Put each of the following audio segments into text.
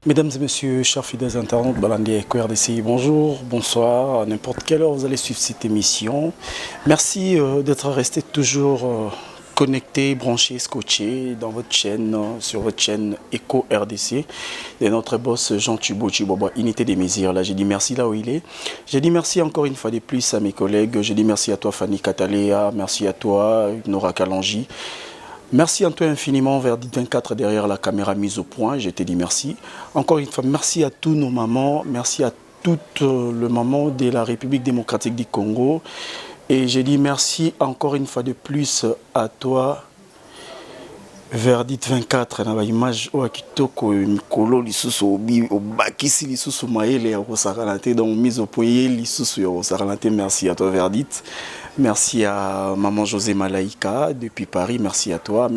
Mesdames et messieurs, chers fidèles internautes, Balandi et QRDC, bonjour, bonsoir, à n'importe quelle heure vous allez suivre cette émission. Merci d'être resté toujours connecté, branché, scotché dans votre chaîne, sur votre chaîne Eco RDC, de notre boss Jean Tubo Chiboba, Unité des Mésirs. Là, j'ai dit merci là où il est. J'ai dit merci encore une fois de plus à mes collègues. J'ai dit merci à toi Fanny Catalea, merci à toi Nora Kalangi. Merci à toi infiniment, Verdit 24 derrière la caméra mise au point, je te dis merci. Encore une fois, merci à tous nos mamans, merci à toutes les mamans de la République démocratique du Congo. Et je dis merci encore une fois de plus à toi, Verdit 24, na ba image o akitoko mikolo lisusu obi obakisi lisusu maele ya kosakalate donc mise au point lisusu ya kosakalate. Merci à toi Verdit. Merci à maman José Malaïka depuis Paris, merci à toi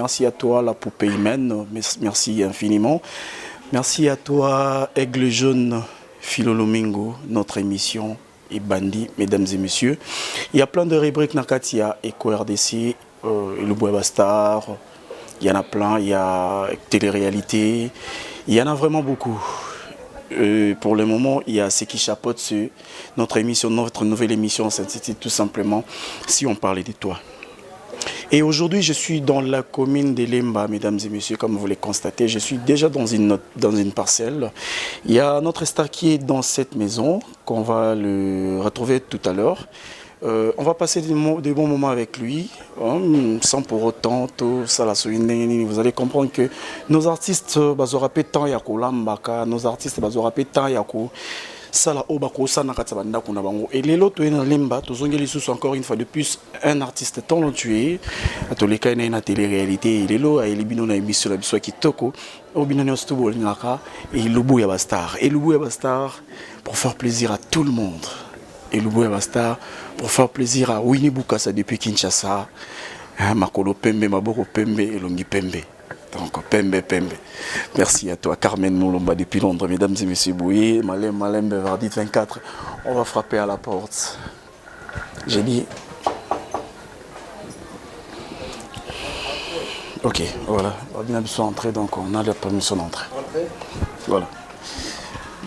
la poupée humaine, merci infiniment. Merci à toi Aigle Jaune Philolomingo, notre émission est bandit, mesdames et messieurs. Il y a plein de rubriques Nakatia, Eco RDC, le Bois Star. Il y en a plein, il y a télé-réalité, il y en a vraiment beaucoup. Pour le moment, il y a ce qui chapeaute notre émission, notre nouvelle émission, s'intitule tout simplement « Si on parlait de toi ». Et aujourd'hui, je suis dans la commune de Lemba, mesdames et messieurs, comme vous le constatez, je suis déjà dans une parcelle. Il y a notre star qui est dans cette maison, qu'on va le retrouver tout à l'heure. On va passer des bons moments avec lui, sans pour autant tout ça. Vous allez comprendre que nos artistes bazorapé tant yako lambaka, nos artistes bazorapé tant yako sala obako sana katsabanda kuna bango. Et les lots na lemba tozongeli sous encore une fois de plus un artiste talentueux atoleka ina na télé-réalité. Les lots a elibino na émission la biso kitoko obinano stubo ngaka et lubu ya bastar. Et lubu ya bastar pour faire plaisir à tout le monde. Et le Boya Basta pour faire plaisir à Winnie Bukasa depuis Kinshasa, Makolo Pembe, Maboko Pembe et Longi Pembe. Donc Pembe. Merci à toi Carmen Moulomba depuis Londres, mesdames et messieurs Bouye, Malem Bevardit 24. On va frapper à la porte. J'ai dit. Ok, voilà. On a besoin d'entrer, donc on a la permission d'entrer. Voilà.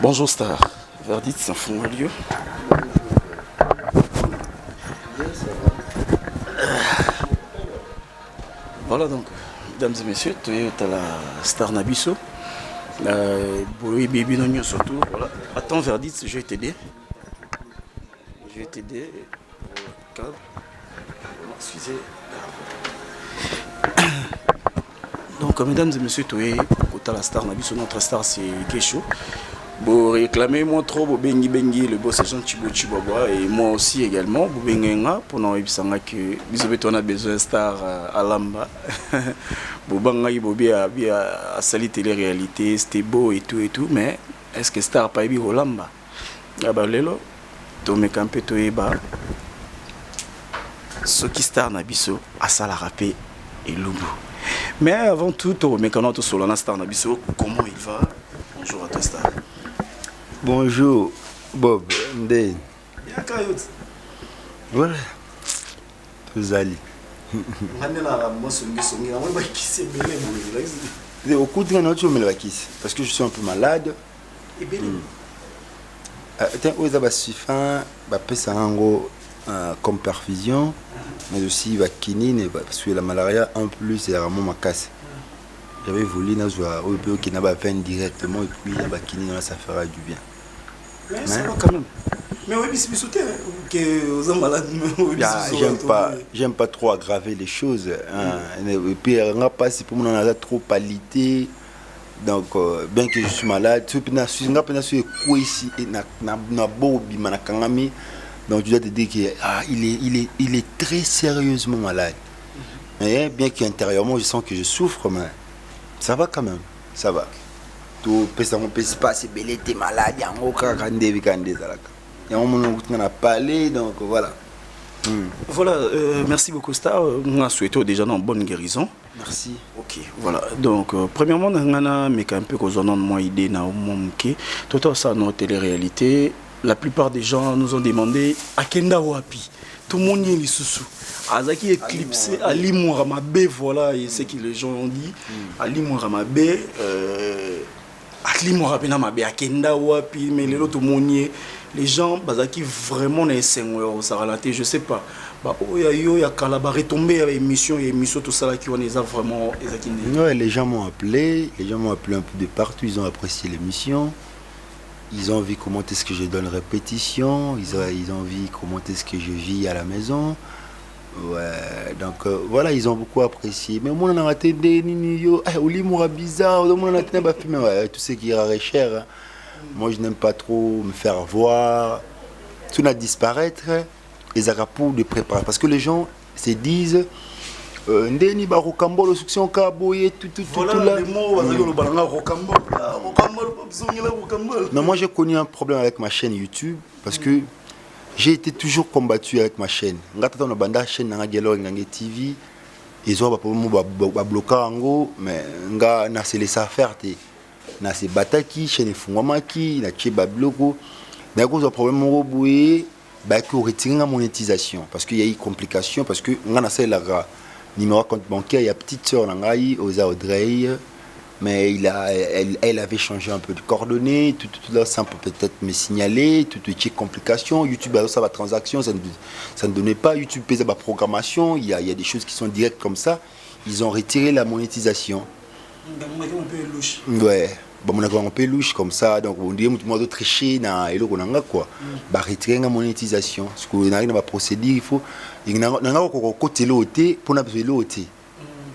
Bonjour Star. Verdit, ça fout un lieu. Voilà donc, mesdames et messieurs, tu es à la Star Nabiso. Baby Nogno surtout. Voilà. Attends, Verdit, je vais t'aider. Je vais t'aider. Excusez. Donc, mesdames et messieurs, tu es à la Star Nabiso. Notre star, c'est Kesho. Vous réclamez moi trop, vous bengi le boss Jean Tubo Chiboba et moi aussi également. Vous bengenga pour nous ibisanga que bisobé on a besoin de star à Lamba. Vous bangay bobi à sali télé-réalité, c'était beau et tout, mais est-ce que star pas ibi au Lamba? Ah bah lelo, to me campé to eba. Ce qui star nabiso à sala rapé et lubu. Mais avant tout, to me connais sur la star nabiso, comment il va? Bonjour à toi star. Bonjour, Bob, Ndé. Voilà. Vous allez. Au coup de parce que je suis un peu malade. Comme perfusion, mais aussi vacciner parce que la malaria en plus c'est vraiment ma casse. J'avais voulu qui n'a pas fait directement et puis ça fera du bien. Mais ça va quand même. Mais oui, que vous êtes malade. J'aime pas trop aggraver les choses. Et puis, on n'a pas si pour moi on a trop palité. Donc, bien que je suis malade, donc tu dois te dire qu'il est très sérieusement malade. Mais bien qu'intérieurement je sens que je souffre, mais ça va quand même, ça va. Tout peut se passer, bel était malade, il y a un autre il y a un moment où on a parlé, donc voilà. Voilà, merci beaucoup Star. On a souhaité déjà une bonne guérison. Merci. Ok, voilà. Donc, premièrement, on a un peu moins idée tout ça dans la télé-réalité. La plupart des gens nous ont demandé à Kenda Wapi. Tout le monde y est sous. Azaki éclipsé, Ali Mouramabe, voilà, et ce que les gens ont dit. Ali Mouramabe, atli mo rapena mabe akenda wapi mais les autres monier les gens bazaki vraiment na esengo ça relaté je sais pas bah oya yo ya kala ba retomber à émission tout ça là qui on est vraiment exactement. Ouais, les gens m'ont appelé un peu de partout, ils ont apprécié l'émission. Ils ont vu comment est-ce que je donne répétition, ils ont vu comment est-ce que je vis à la maison. Ouais, donc voilà, ils ont beaucoup apprécié. Mais moi, on a raté des nini, oli moura bizarre, on a raté des films, tout ce qui est cher. Hein. Moi, je n'aime pas trop me faire voir. Tout n'a disparaître, les agapous de préparer. Parce que les gens se disent, ndeni ba rocambole succès kaboye tout voilà les mots le balanga rocambole non, moi j'ai connu un problème avec ma chaîne YouTube parce que j'ai été toujours combattu avec ma chaîne. Ngata na banda chaîne na Dialogue Ngange TV ils ont ba bloquer ngo mais nga na se laisser faire te na se bataki chaîne fungwamaki na tche ba bloko na cause de problème mo boye ba ko retirer la monétisation parce qu'il y a eu complication parce que nga na la numéro compte bancaire, il y a petite sœur Nangaï, Oza Audrey, mais elle avait changé un peu de coordonnées, tout là, ça peut peut-être me signaler, tout est complication, YouTube a ça va transaction, ça ne donnait pas, YouTube pèse la programmation, il y a des choses qui sont directes comme ça, ils ont retiré la monétisation. Ouais. Bon, on a un peu louche comme ça, donc on dit que tout le monde tricher dans et quoi. Bah retirer la monétisation, parce qu'on a une procédure, il faut il a côté l'OT pour n'a besoin l'OT.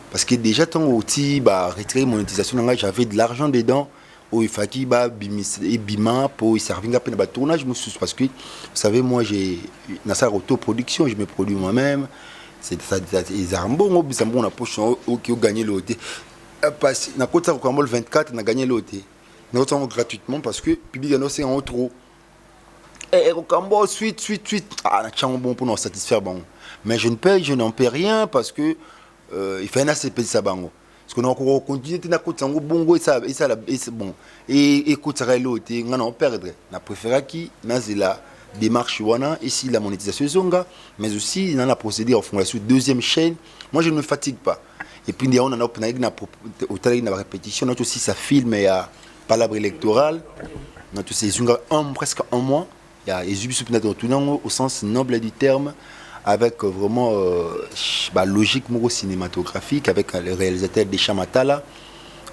Parce que déjà ton outil bah retirer monétisation, j'avais de l'argent dedans, où il fallait bah bima pour servir un peu de tournage parce que vous savez moi j'ai dans sa autoproduction, je me produis moi-même. C'est ça ils ont bon on a poche qui gagné l'OT. Parce que côté Rocambole 24 on a gagné l'OT gratuitement parce que public annoncé en trop et Rocambole suite ah on a bon pour nous satisfaire bon mais je n'en paie rien parce que il fait un assez petit sabango parce qu'on a encore continué na côté bongo et ça bon et écoute ça l'OT on en perdre na préféré qui na la démarche wana ici la monétisation zonga mais aussi dans la procédure en fondation deuxième chaîne moi je ne me fatigue pas. Et puis on a une répétition, notre aussi ça filme et à palabre électorale, notre c'est presque un mois, il y a au sens noble du terme, avec vraiment logique cinématographique, avec le réalisateur Deschamps Matala,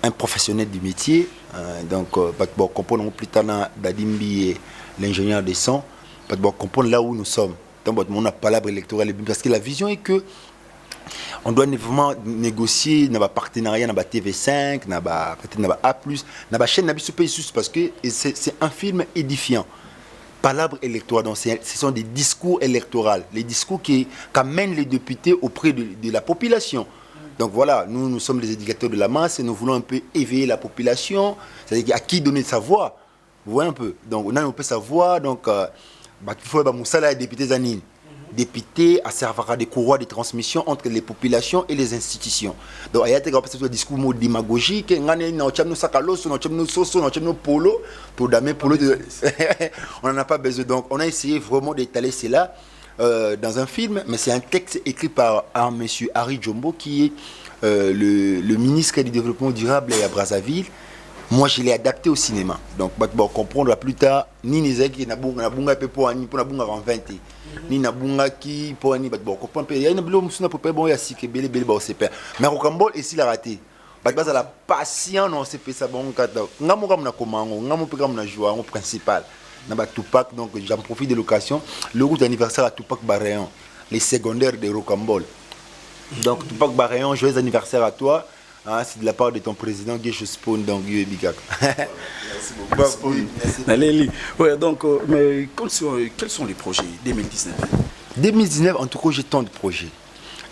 un professionnel du métier, donc pour comprendre plus tard Dadimbi et l'ingénieur des sons, pour comprendre là où nous sommes. Donc on a palabre électorale parce que la vision est que on doit vraiment négocier dans partenariat dans TV5, dans A+, dans la chaîne parce que c'est un film édifiant. Palabre électorale, donc ce sont des discours électoraux, les discours qu'amènent les députés auprès de la population. Donc voilà, nous sommes les éducateurs de la masse et nous voulons un peu éveiller la population, c'est-à-dire à qui donner sa voix. Vous voyez un peu. Donc on a un peu sa voix, donc il faut que Moussala député Zanine. Député à servir des courroies de transmission entre les populations et les institutions. Donc il y a des discours démagogiques, on n'en a pas besoin. Donc on a essayé vraiment d'étaler cela dans un film, mais c'est un texte écrit par M. Harry Jombo qui est le ministre du Développement durable à Brazzaville. Moi, je l'ai adapté au cinéma. Donc, on comprendra plus tard, ni les qui n'abunga pour n'abunga en 20 ni n'abunga qui pour ni bon comprendre. Il y a une blonde qui n'a pas bon, il y a six qui belle belle bon c'est père. Mais Rocambole ici l'a raté. Parce que la patience non c'est fait ça bon kata. Ngamu comme na komango, ngamu pe comme na joie au principal. Na ba Tupac donc j'en profite de l'occasion. Le route d'anniversaire à Tupac Baréon, les secondaires de Rocambole. Donc Tupac Baréon, joyeux anniversaire à toi. Ah, c'est de la part de ton président Guécho Spawn dans Guy Bigak. Merci beaucoup. Merci. Ouais, donc, mais quels sont les projets 2019? 2019, en tout cas, j'ai tant de projets.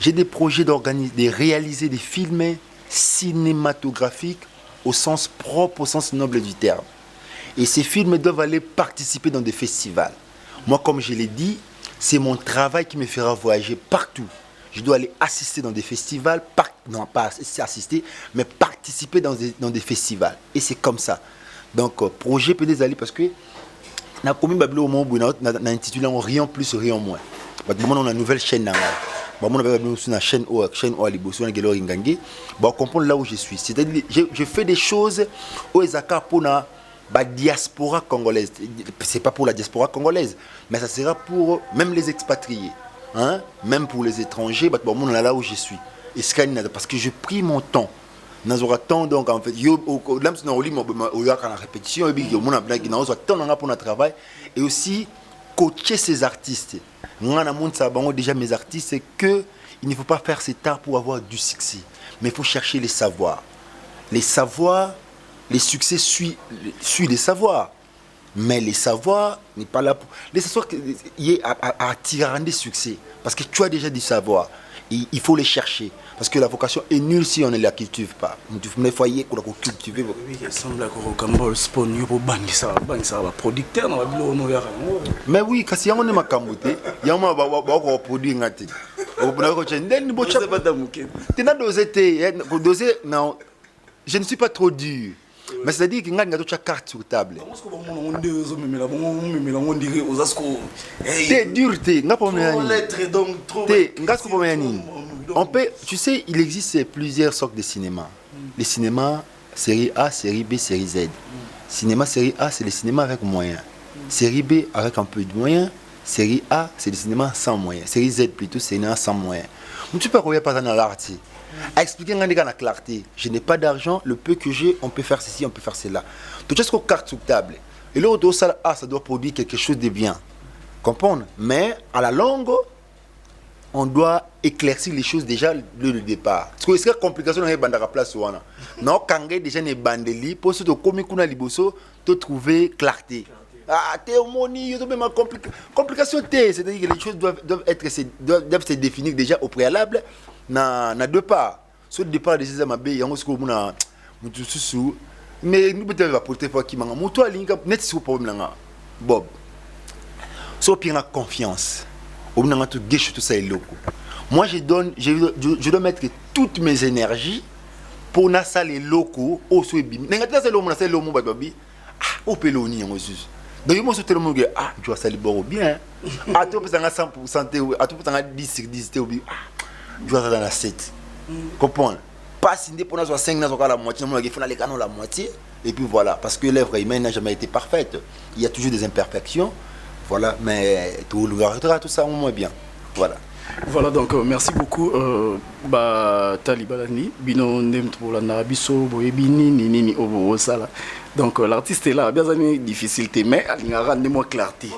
J'ai des projets de réaliser des films cinématographiques au sens propre, au sens noble du terme. Et ces films doivent aller participer dans des festivals. Moi, comme je l'ai dit, c'est mon travail qui me fera voyager partout. Je dois aller assister dans des festivals, non pas assister, mais participer dans des festivals. Et c'est comme ça. Donc, projet peut aller parce que on a intitulé Rien plus, rien moins. On a une nouvelle chaîne. Bon, on avait sur la chaîne O à Liboso, on a gagné. Bon, comprendre là où je suis. C'est-à-dire, je fais des choses au Ezaka pour la diaspora congolaise. C'est pas pour la diaspora congolaise, mais ça sera pour même les expatriés, hein? Même pour les étrangers. Bon, on est là où je suis. Et parce que je pris mon temps. Nous aurons temps donc en fait. Là, c'est dans la répétition. Nous avons temps pour notre travail et aussi coacher ces artistes. Déjà mes artistes, c'est que il ne faut pas faire cet art pour avoir du succès, mais il faut chercher les savoirs. Les savoirs, les succès suivent les savoirs, mais les savoirs n'est pas là pour les savoirs à attirer des succès, parce que tu as déjà du savoir. Il faut les chercher parce que la vocation est nulle si on ne la cultive pas. Il faut cultiver. Il semble que spawn producteur mais oui, quand il y a un makambote, il y a un produit ngati. Non, je ne suis pas trop dur. Mais c'est-à-dire qu'il y a une carte sur table. T'es dur, on peut, tu sais, il existe plusieurs sortes de cinéma. Les cinémas, série A, série B, série Z. Cinéma série A, c'est le cinéma avec moyens. Série B, avec un peu de moyens. Série A, c'est le cinéma sans moyens. Série Z, plutôt, c'est le cinéma sans moyens. Tu peux regarder par dans l'art. À expliquer la clarté. Je n'ai pas d'argent, le peu que j'ai, on peut faire ceci, on peut faire cela. Tout ça, c'est carte sur table. Et là, ça doit produire quelque chose de bien. Comprendre? Mais à la longue, on doit éclaircir les choses déjà le départ. Parce que c'est une complication dans les bandes à place. Non, quand déjà les bandeli, pour ce que comme kuna liboso, te trouver clarté. Ah, t'es homoni, il y a même complication. C'est-à-dire que les choses doivent se définir déjà au préalable. Na deux parts. Sur le départ de ces amabé, il y a un sous mais nous peut-être va porter pour qui m'a moto à ligne net sur problème là. Bob. So puis la confiance. Au bout tout gâche tout ça est loco. Moi je dois mettre toutes mes énergies pour na ça les locaux au sobi. N'engata c'est l'homme c'est l'homme babi. Ah, au peloni en juste. Donc moi c'est tellement que ah, tu vois ça les bon bien. À tout peut ça 100%, à tout peut ça 10 sur 10 te obi. Tu vois ça dans la 7. Comprends? Pas signé pour nous 5 nous la moitié, nous il faut les canons la moitié et puis voilà parce que l'œuvre humaine n'a jamais été parfaite. Il y a toujours des imperfections. Voilà, mais tout le regardera tout ça au moins bien. Voilà. Voilà, donc merci beaucoup. Talibalani, Bino Nemtolana, Biso, Boebini, Nini, Obo, Sala. Donc l'artiste est là, bien difficile, mais il y a rendez-moi clarté.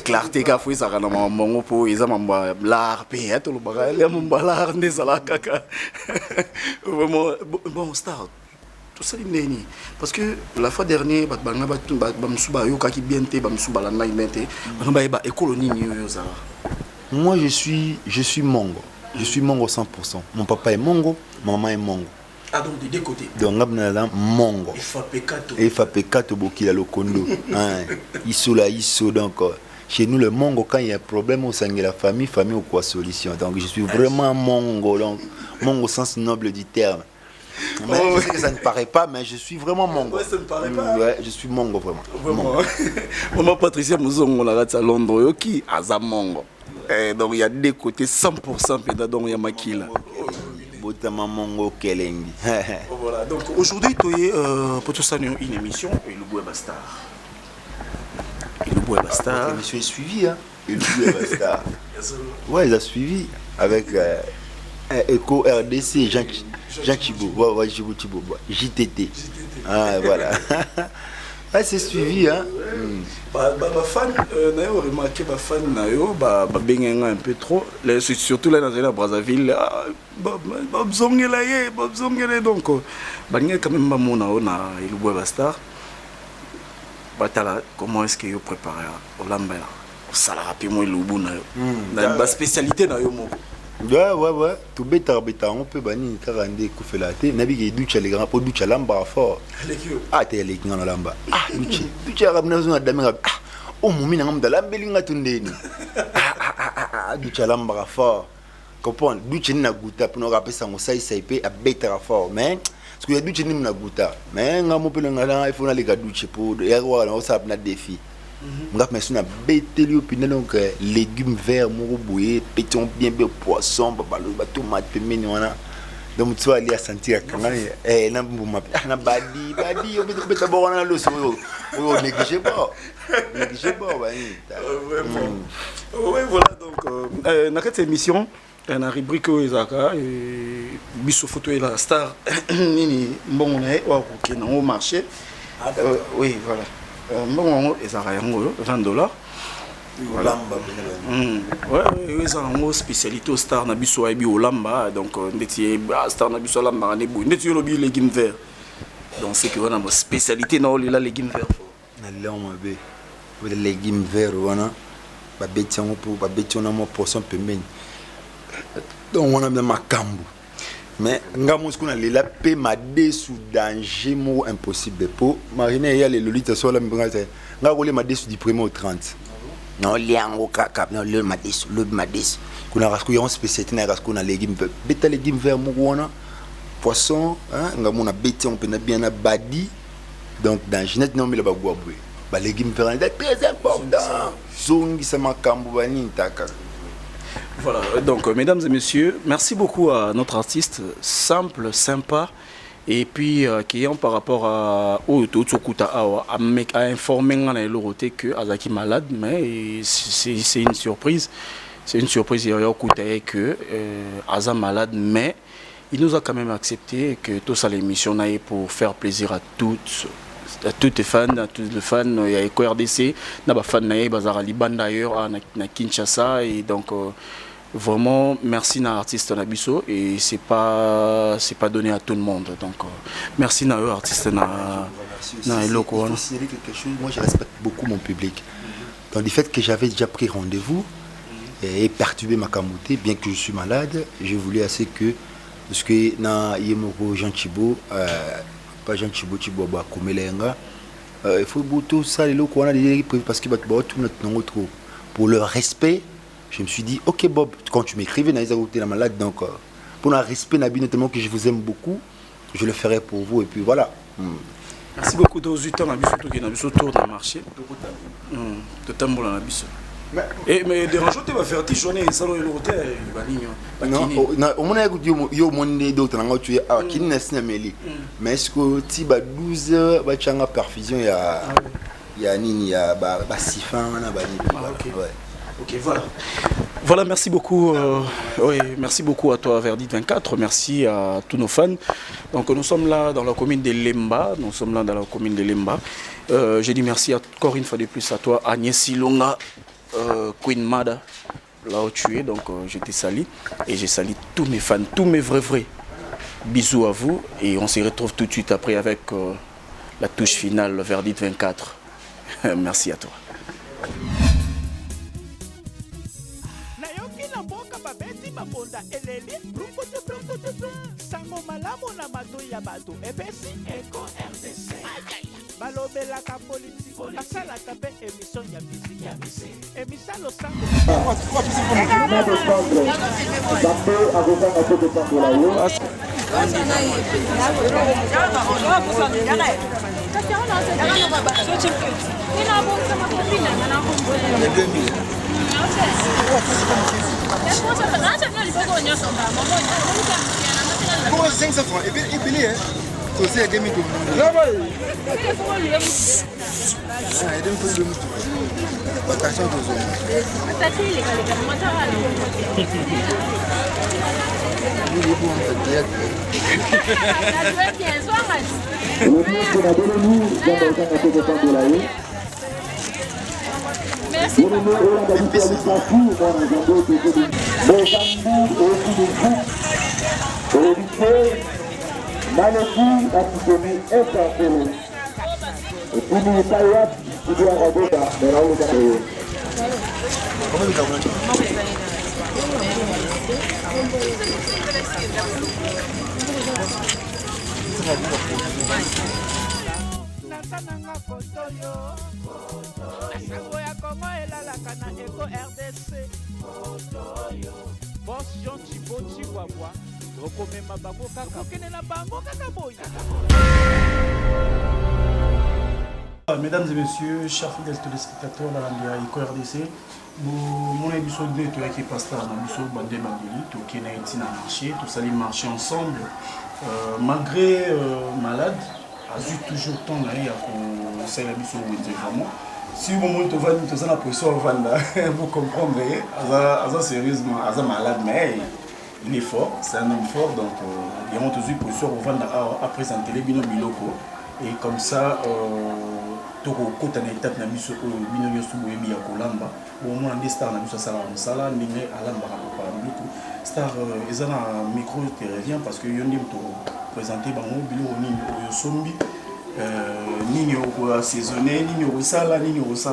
Clarté, car il y a un moment pour les amants, l'art, tout le bagage, les amants, l'art, les alakaka. Vraiment, bon, star. Tout ça, parce que la fois dernière, moi je suis Mongo. Je suis Mongo 100%. Mon papa est Mongo, ma maman est Mongo. Ah donc des deux côtés. Donc Mongo. Et Fapekato Bokila Lokondo. Iso donc chez nous le Mongo quand il y a un problème au sein de la famille ou quoi solution. Donc je suis vraiment Mongo, donc Mongo au sens noble du terme. Mais je sais que ça ne paraît pas, mais je suis vraiment Mongo. Ouais, ça ne paraît pas. Ouais, je suis Mongo vraiment. Vraiment. Maman Patricia Mouzongo, la rate à Londres, qui a Mongo. Donc il y a des côtés 100% pédadon, il y a Makila. Mongo Kelengi. Voilà, donc aujourd'hui, tu es pour tout ça une émission, et le Boué Bastard. L'émission est suivie, hein. Et le Boué Bastard. Ouais, il a suivi avec Eco RDC, Jacques Chibo, ouais, Chibo, JTT. Ah, voilà. Ouais, c'est suivi, hein. Fan, on a remarqué que fan a un peu trop, surtout là dans la Brazzaville, donc quand même le Boué Bastard. Comment est-ce que vous préparez au Lambert? Ça rapidement la spécialité dans le ouais. Tout bêta, on peut bannir 42 coups fait la tête. Nabi ducha les grands pour ducha lamba fort. Ah, t'es les grands lamba. Ah, ducha ramena zona damira. Ah, oh mon mina ngam dalambe linga tundeni. Ah, ducha lamba fort. Comprends? Ducha na guta pour nous rappeler ça on sai à bêta fort. Mais parce que ducha ni na guta. Mais ngam pe ngala il faut na les gars ducha pour erreur on ça na défi. nga mais na beteli opina donc légumes verts moko boye pétion bien poisson ba tomate pemeni wana donc tu vas aller à sentir kanga na mbuma na badi obeta bo wana lo so négligez pas ba ni oui voilà donc na cette émission na rubrique ezaka biso photo et la star nini mbongo na wa ko na au marché oui voilà mbongo ezaka yango $20. Voilà. Ouais, ils ont une spécialité au star na biso aibi olamba donc ndeti star na biso olamba ne bu ndeti yo lobi légumes verts. Donc c'est que on a une spécialité na olila légumes verts. Na leo mabe. Les légumes verts wana ba betion pour ba betion na mo portion pembeni. Donc on a même makambu. Mais ngamo ce qu'on a la paix m'a dessous danger mo impossible pour mariner ya les lolita sur la mbanga ngako le m'a dessous du 1er au 30. Non liango kaka non le madis kuna rasku yon spécialité na rasku na légumes verts beta légumes verts mo wana poisson hein ngamo na beti on peut na bien na badi donc dans Ginette non mais le bagwa boue ba légumes verts c'est très important zongi ça makambu bani taka. Voilà, donc mesdames et messieurs, merci beaucoup à notre artiste, simple, sympa, et puis qui est par rapport à informer l'autorité que Azaki malade, mais c'est une surprise. C'est une surprise, il y a que Aza malade, mais il nous a quand même accepté que tout ça l'émission est pour faire plaisir à toutes les fans, il y a EcoRDC, na ba fan na bazara Liban d'ailleurs na Kinshasa et donc vraiment merci na artiste Nabiso et c'est pas donné à tout le monde donc merci na artiste na Eloko. Quelque chose, moi je respecte beaucoup mon public. Dans le fait que j'avais déjà pris rendez-vous et perturbé ma camouté bien que je suis malade, j'ai voulu assez que parce que na Yemoko Jean Thibault pas Jean Thibault ba Komelenga il faut tout ça les locaux on a des parce que tout notre trop pour le respect. Je me suis dit, ok Bob, quand tu m'écrivais, la malade, donc pour le respect, notamment que je vous aime beaucoup, je le ferai pour vous et puis voilà. Merci beaucoup de vous temps, Nabiso tour dans le marché. De temps pour la Nabiso. Mais dérange tu vas faire tes journées, ça le hôtel, non, au moins yo monde d'autres là tu es à qui n'est pas mêlé. Mais est-ce que tu vas 12 heures, bah tu as perfusion il y a nini, il y a bah sifan, ouais. Ok, voilà. Voilà, merci beaucoup. Oui, merci beaucoup à toi, Verdi 24. Merci à tous nos fans. Donc, nous sommes là dans la commune de Lemba. Je dis merci encore une fois de plus à toi, Agnès Silonga, Queen Mada, là où tu es. Donc, je te salue. Et je salue tous mes fans, tous mes vrais. Bisous à vous. Et on se retrouve tout de suite après avec la touche finale, Verdi 24. Merci à toi. Bonda eleli sango malamu na mato ya bato ebesi EcoRDC balobelaka politiko basalaka mpe émission ya misiki emisalo sango Pourquoi 500 francs et puis c'est à 2000 Merci. Natananga photo yo Sango ya Congo elalaka na EcoRDC photo yo Boss Jean Thibault Chihuahua okomema bango kaka okende na bango kaka boya. Mesdames et messieurs, chers fidèles téléspectateurs de la RDC, mon émission de qui est pasteur dans l'émission Bandé Bagoli, qui est na marché, tout allons marcher ensemble. Malgré malade, a eu toujours temps d'aller à conseiller la mission vraiment. Si au moment où tu vas nous la pression vous comprendrez, sérieusement, malade, mais il est fort, c'est un homme fort, donc il y a toujours pression à présenter les biloko. Et comme ça, quand on a étape na biso o bino nyosu boyebi ya kolamba au moins des stars na biso sala mosala ndenge alamba ko biloko star ezana micro te revient parce que yondi to présenter bango biloko nini oyo sombi nini o assaisonner nini o sala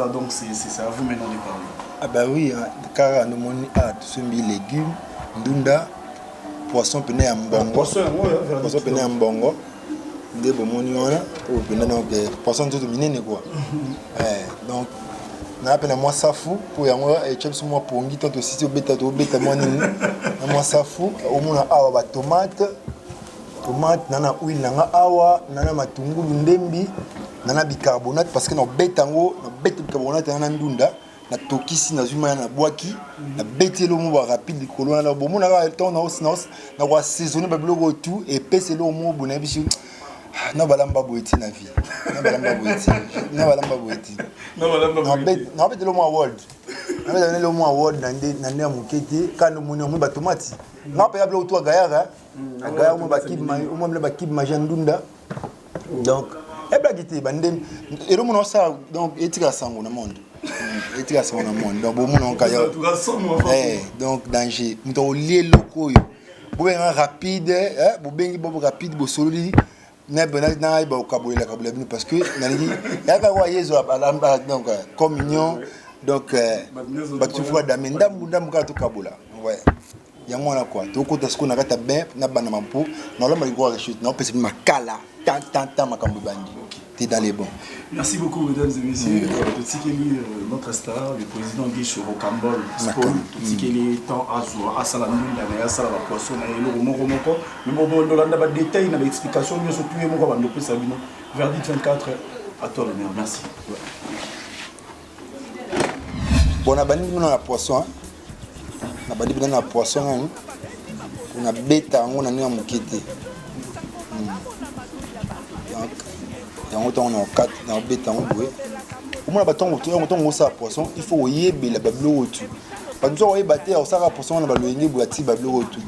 donc c'est à vous maintenant de parler. Ah bah oui, car nous moni sombi légumes ndunda poisson pene ya mbongo poisson pene ya mbongo des bons wana au pena donc poisson tout minene quoi. Donc na pena moi safu pour yango et chips moi pongi tant aussi beta moi nini moi safu au mona awa ba tomate nana huile nanga awa nana matungulu ndembi nana bicarbonate parce que na betango na beta bicarbonate nana ndunda na tokisi na zuma na boaki na betelo mo ba rapide likolo na bomo na temps na wa saisonner ba biloko tout et peselo mo bona bisu na balamba boeti na vie na balamba boeti na bete le mo award na bete le mo award na nde mukete quand nous moni ba tomate na pa yablo to gayara agaya mo ba kib majandunda donc e blagité bandem et le mo ça donc etika sango na monde donc bon mon kaya donc danger muto lié loko yo bo ben rapide bo bengi bo rapide bo sololi na ba kabola parce que nani ya ka wa yezo donc communion donc ba tu vois damenda munda to kabola ouais yango na quoi to ko tasko na kata ben na bana mampo na la mali ko chute na pese makala tant makambo bandi t'es dans les bons. Merci beaucoup mesdames et messieurs. Tsikeli notre star le président Guicho Rocambole Sport Tsikeli temps à Salamunda na sala ba poisson na elo moko mais bon dans la détail na l'explication nous surtout moko ba ndopé Sabino verdict 24 à toi le maire. Merci. Bon na bani na poisson na bani na poisson na beta ngona na mukete. On a 4 dans béton doué au moins bâton on ça poisson il faut yebe la bablo tout pas nous on battre on ça poisson na baloyenge boati bablo tout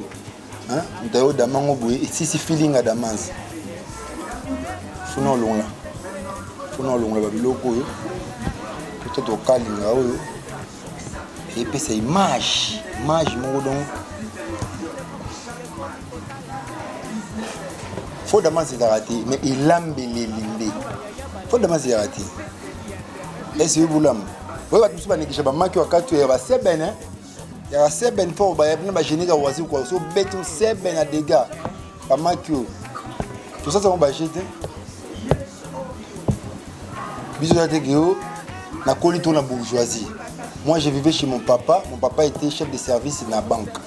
hein ndayo damango boye et si feeling à damas funa longa bablo ko yo peut-être au kalinga oyo et puis c'est image mon donc faut damas c'est raté mais il l'embellit faut damas c'est raté est-ce que vous l'am oui va tout pas négliger ba maki wakati ya ba seben ya seben pour ba na génie ka wasi ko so beto seben à dégâts ba maki tout ça on va jeter biso ya tegeo na kolito na bourgeoisie moi je vivais chez mon papa était chef de service dans la banque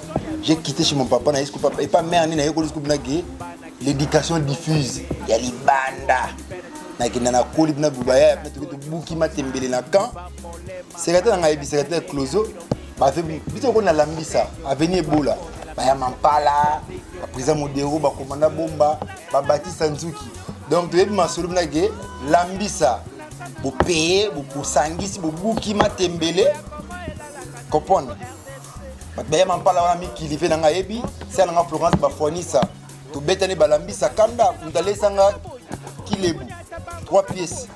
j'ai quitté chez mon papa na isco papa et pas mère ni na yeko isco binagi l'éducation diffuse ya libanda na kina na koli na bubaya na tukitu buki matembele na camp secrétaire nga yebi secrétaire closo ba fait bito ko na lambisa avenir bola ba ya mampala ba président modero ba commanda bomba ba Baptiste Nzuki donc tu yebi masolo na ke lambisa bo payer bo sangisi bo buki matembele comprendre ba ya mampala wana mi kilife na nga yebi c'est na Florence ba fournisa to betane balambisa kanda ndalesanga kilebu 3 pièces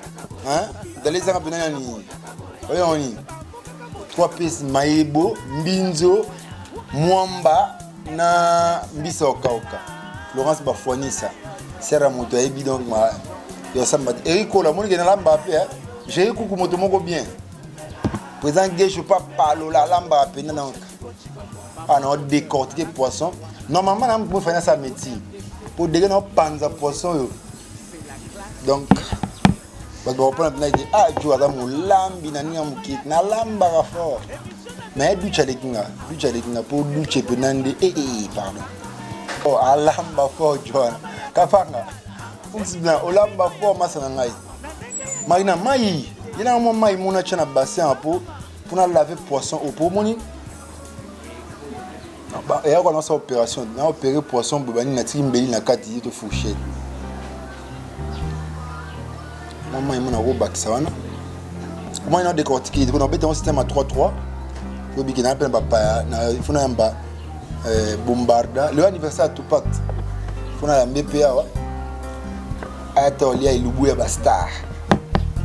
hein ndalesanga benana ni oyoni 3 pièces maebo mbinzo mwamba na mbisa okauka Florence bafonisa sera moto ebi donc ma yo samba eriko la moni na lamba pe j'ai kuku moto moko bien président Guécho pas palola lamba pe na donc on décortiquer poisson normalement on peut faire ça métier pour dégainer un panza poisson donc parce que on prend bien dit ah tu as mon lambi na nia mukit na lamba fort mais du chalekinga pour du chepenande pardon oh a lamba fort John kafanga on dit bien o lamba fort masana ngai Marina mai. Il y a un moment où on a un bassin à peau pour laver poisson au pot. Et là, on a cette opération. On a opéré poisson, on a une carte de fourchette. Maman, il y a un bac. Comment il y a décortiqué? On a un système à 3-3. Il y a un bombarda. Le anniversaire à Tupac. Il y a un BPA. Il y a un Bastar.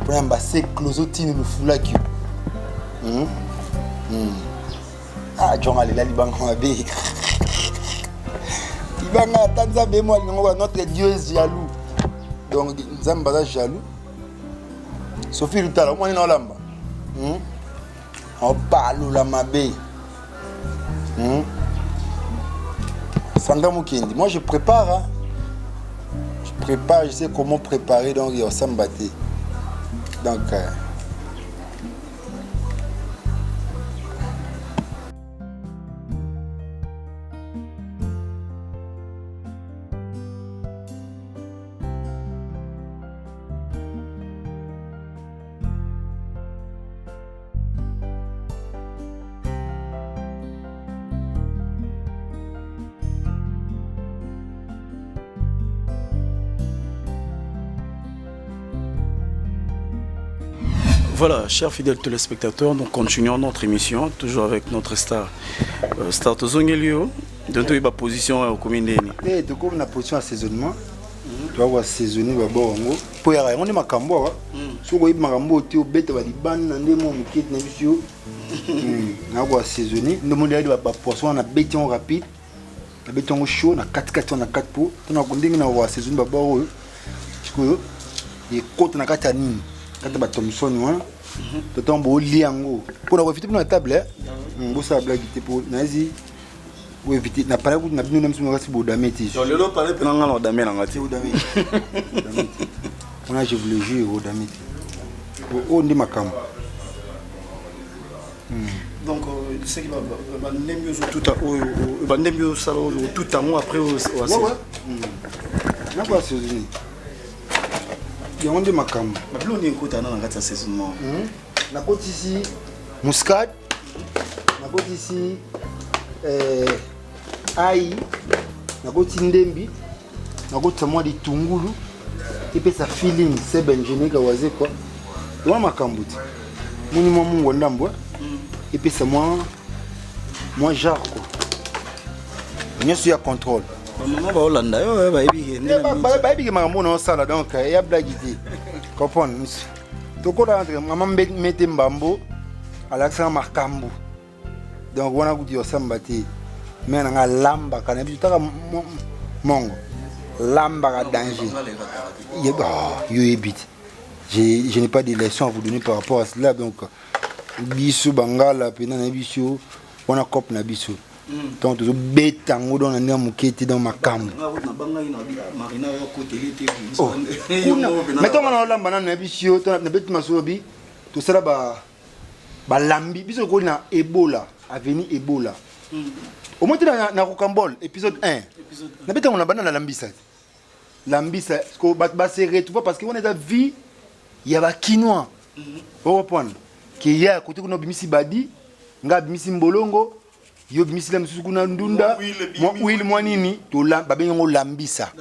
Il y a un bassin closotine le foulaki. Ah, John Ali, il notre Dieu est jaloux. Donc, nous sommes jaloux. Sophie Lutala, on est dans l'amba. On parle la mabé. Sandra Mukendi. Moi, je prépare. Hein. Je sais comment préparer. Donc, il y a Sambaté. Donc, Voilà, chers fidèles téléspectateurs, nous continuons notre émission, toujours avec notre star. Star Tozongelio, dans la position au commune. Et de quoi on a position assaisonnement, tu vas voir assaisonner d'abord. Pour y arriver, on est macambo. Si on est macambo, tu es bête, tu vas dire ban, on est mon kit, on va assaisonner. Nous demandons de poisson, on a béton rapide, on a béton chaud, on a 4 on a 4 pots. On a condamné à assaisonner d'abord. Et côte on a 4 années. Quand tu as Thomson, tu as un beau liango. Pour éviter la table, on va éviter pour nazi. Pour éviter, n'a pas la route, n'a pas de nom sur le dameti. Sur le lot, parler pendant la dame, on a, je vous le jure, au dameti. On dit ma cam. Donc, c'est qui va mieux tout à mieux salon tout à moi après au n'a pas saisonné. Il y a un de ma cam. Ma blonde est écoute dans la saisonnement. La côte ici, muscade. La côte ici, aïe. La côte ndembi. La côte moi de tungulu. Et puis ça feeling, c'est benjené kawaze quoi. Moi ma camboute. Mon nom mon gondambo. Et puis c'est moi genre quoi. Bien sûr à contrôle. Maman va Hollanda yo ba ibi ba ibi maman no sala donc il y a blague ici. Comprendre. Toko rentre maman mette mbambo à l'accent markambu. Donc on a goûté au sambati. Mais on a lamba quand même tout mongo. Lamba à danger. Yo évite. Je n'ai pas de leçons à vous donner par rapport à cela donc biso bangala pena na biso on a cop na biso. Donc tu bête en dans la muketi dans ma cambre. Mettons on la banane na biso to na bête masobi tout ça ba lambi biso ko na Ebola avenue Ebola. Au moins na Rocambole épisode 1. Na bête on la banane na lambisa. Lambisa ko ba serrer tu vois parce que on est à vie il y a ba quinoa. Au point qui hier côté ko no bimisi badi nga bimisi mbolongo yo bimisi la msusu kuna ndunda mo wili mwanini to la babengo lambisa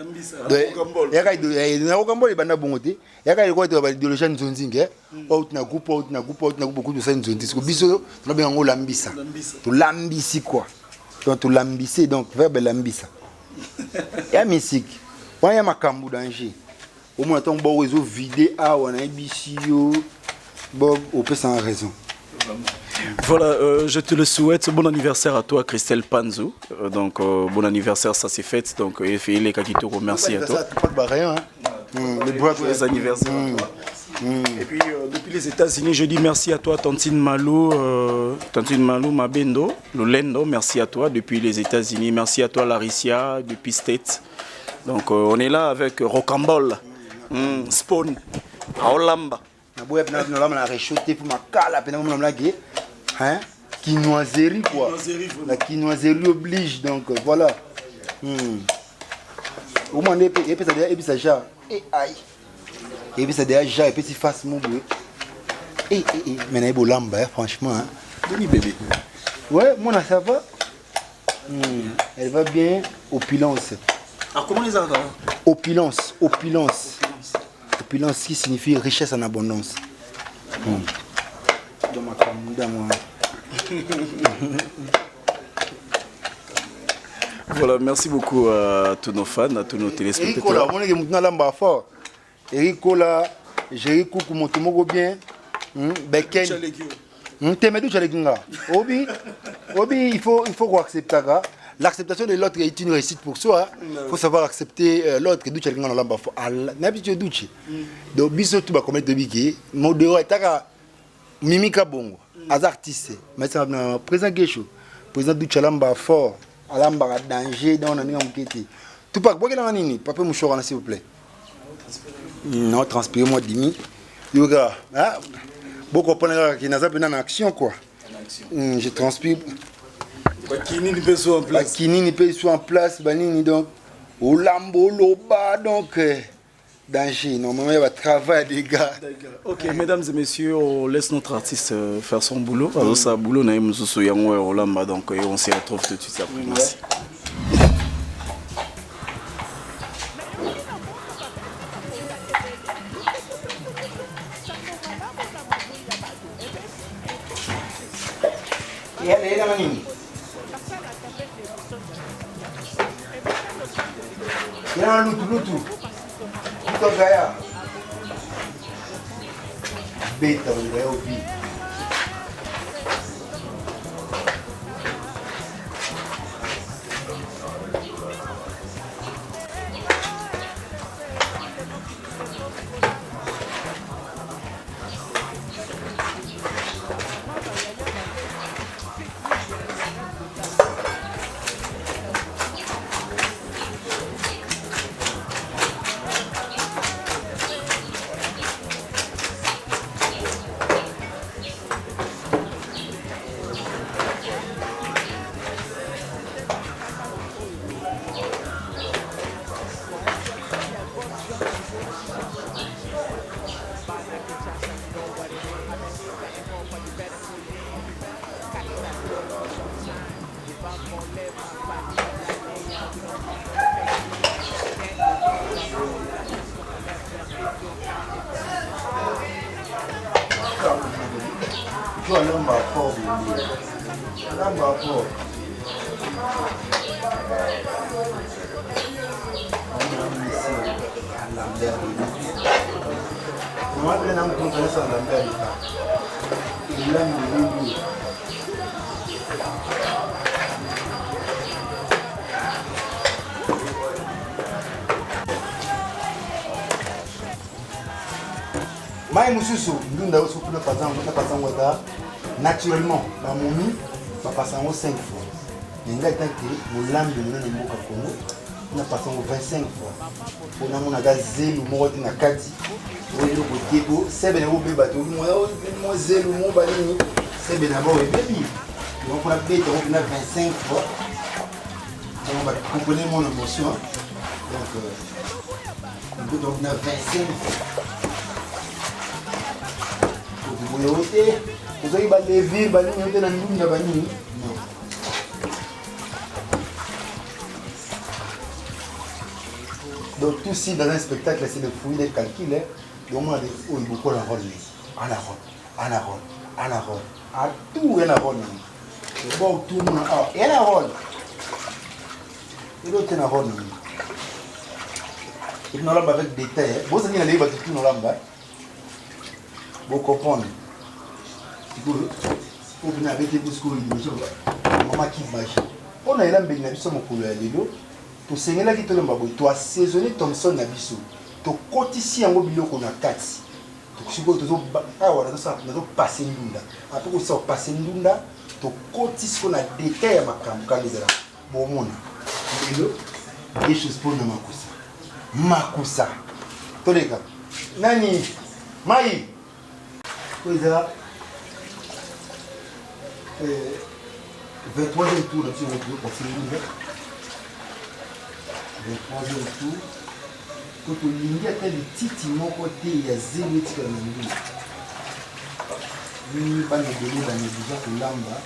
yaka na Rocambole banda bongote yaka ko to ba idéologie nzonzinge out na groupe beaucoup de ça nzonzi ko biso to babengo lambisa to lambisi quoi donc to lambisser donc verbe lambisa ya musique on y a makambu danger au moins ton bon réseau vidé a on a bisio bon au peut sans raison. Voilà, je te le souhaite. Bon anniversaire à toi, Christelle Panzo. Donc, bon anniversaire, ça s'est fait. Donc, les Kakito, merci à toi. Les anniversaires à toi. Et puis, depuis les États-Unis, je dis merci à toi, Tantine Malou, Mabendo, Lolendo, merci à toi depuis les États-Unis. Merci à toi, Laricia, depuis State. Donc, on est là avec Rocambole, Spawn, Aolamba. On a réchauffé pour ma cala, hein? Quinoiserie quoi. La quinoiserie oblige donc voilà. Au moins et puis ça et aïe. Et puis ça déjà, et puis tu fasses mon bruit. Mais il y a beau lamba, franchement. Hein. Denis bébé. Ouais, moi ça va. Elle va bien. Opulence. Alors comment les entends? Opulence. Opulence qui signifie richesse en abondance. Dans moi. Voilà, merci beaucoup à tous nos fans, à tous nos téléspectateurs. Eric Kola, j'ai coucou mon tomo bien. Beken. Obi, il faut accepter. L'acceptation de l'autre est une réussite pour soi. Il faut savoir accepter l'autre. Donc, biso tu vas commettre de biki. Modéro est mimika bongo. Az artiste. Mais ça va présent Gesho. Président du Chalamba fort. Alamba danger dans un muketi. Tu pas quoi que nini? Papa mouchoir s'il vous plaît. Non, transpirez-moi dimi. Yoga. Ah. Beaucoup de gens qui n'ont pas en action quoi. Je transpire. Kini ni peut soit en place. Kini ni peut soit en place. Banini donc. Au lambo loba donc. Danger. Normalement il va travailler des gars. Ok, mesdames et messieurs, on laisse notre artiste faire son boulot. Alors ça boulot na mususu yango au lamba donc on se retrouve tout de suite après. Merci. Lutu. Gaya. Beta, o ouvir. Maï Moussou, nous avons soufflé le passant naturellement. Dans mon mi, nous passons 5 fois. Nous avons été au lambe de nous nous passons 25 fois. Pour nous, nous avons zélo, nous avons été kati. Nous avons été au c'est bien au bébé, nous avons zélo, nous avons été c'est bien d'abord au bébé. Donc on a fait 25 fois. Donc vous comprenez mon émotion. Donc on a 25 fois. Vous avez des villes, vous avez des non. Donc tout ci dans un spectacle, c'est de fouiller des calculs. Donc on a beaucoup de rôle. À tout un rôle. Bon, tout le monde a un rôle. Et l'autre a un rôle. Et nous allons avec des détails. Vous avez dit que nous allons vous comprenez. Vous venez avec des bouscules, maman qui marche. On a un peu de temps pour le lido. Tu sais que tu as assaisonné Thompson Nabiso. Tu cotises un mobile qu'on a 4. Tu supposes que tu as passé l'unda. Après que tu as passé l'unda, tu cotises qu'on a détaillé ma caméra. Bon, mon des choses pour nous, Makusa. Tous les gars. Nani, Maï. 23e tour, là, si on veut passer le 23e tour. Quand on lit à tel petit mon côté, il y a zéro éthique dans le monde. Nous pas nous donner dans les déjà que l'amba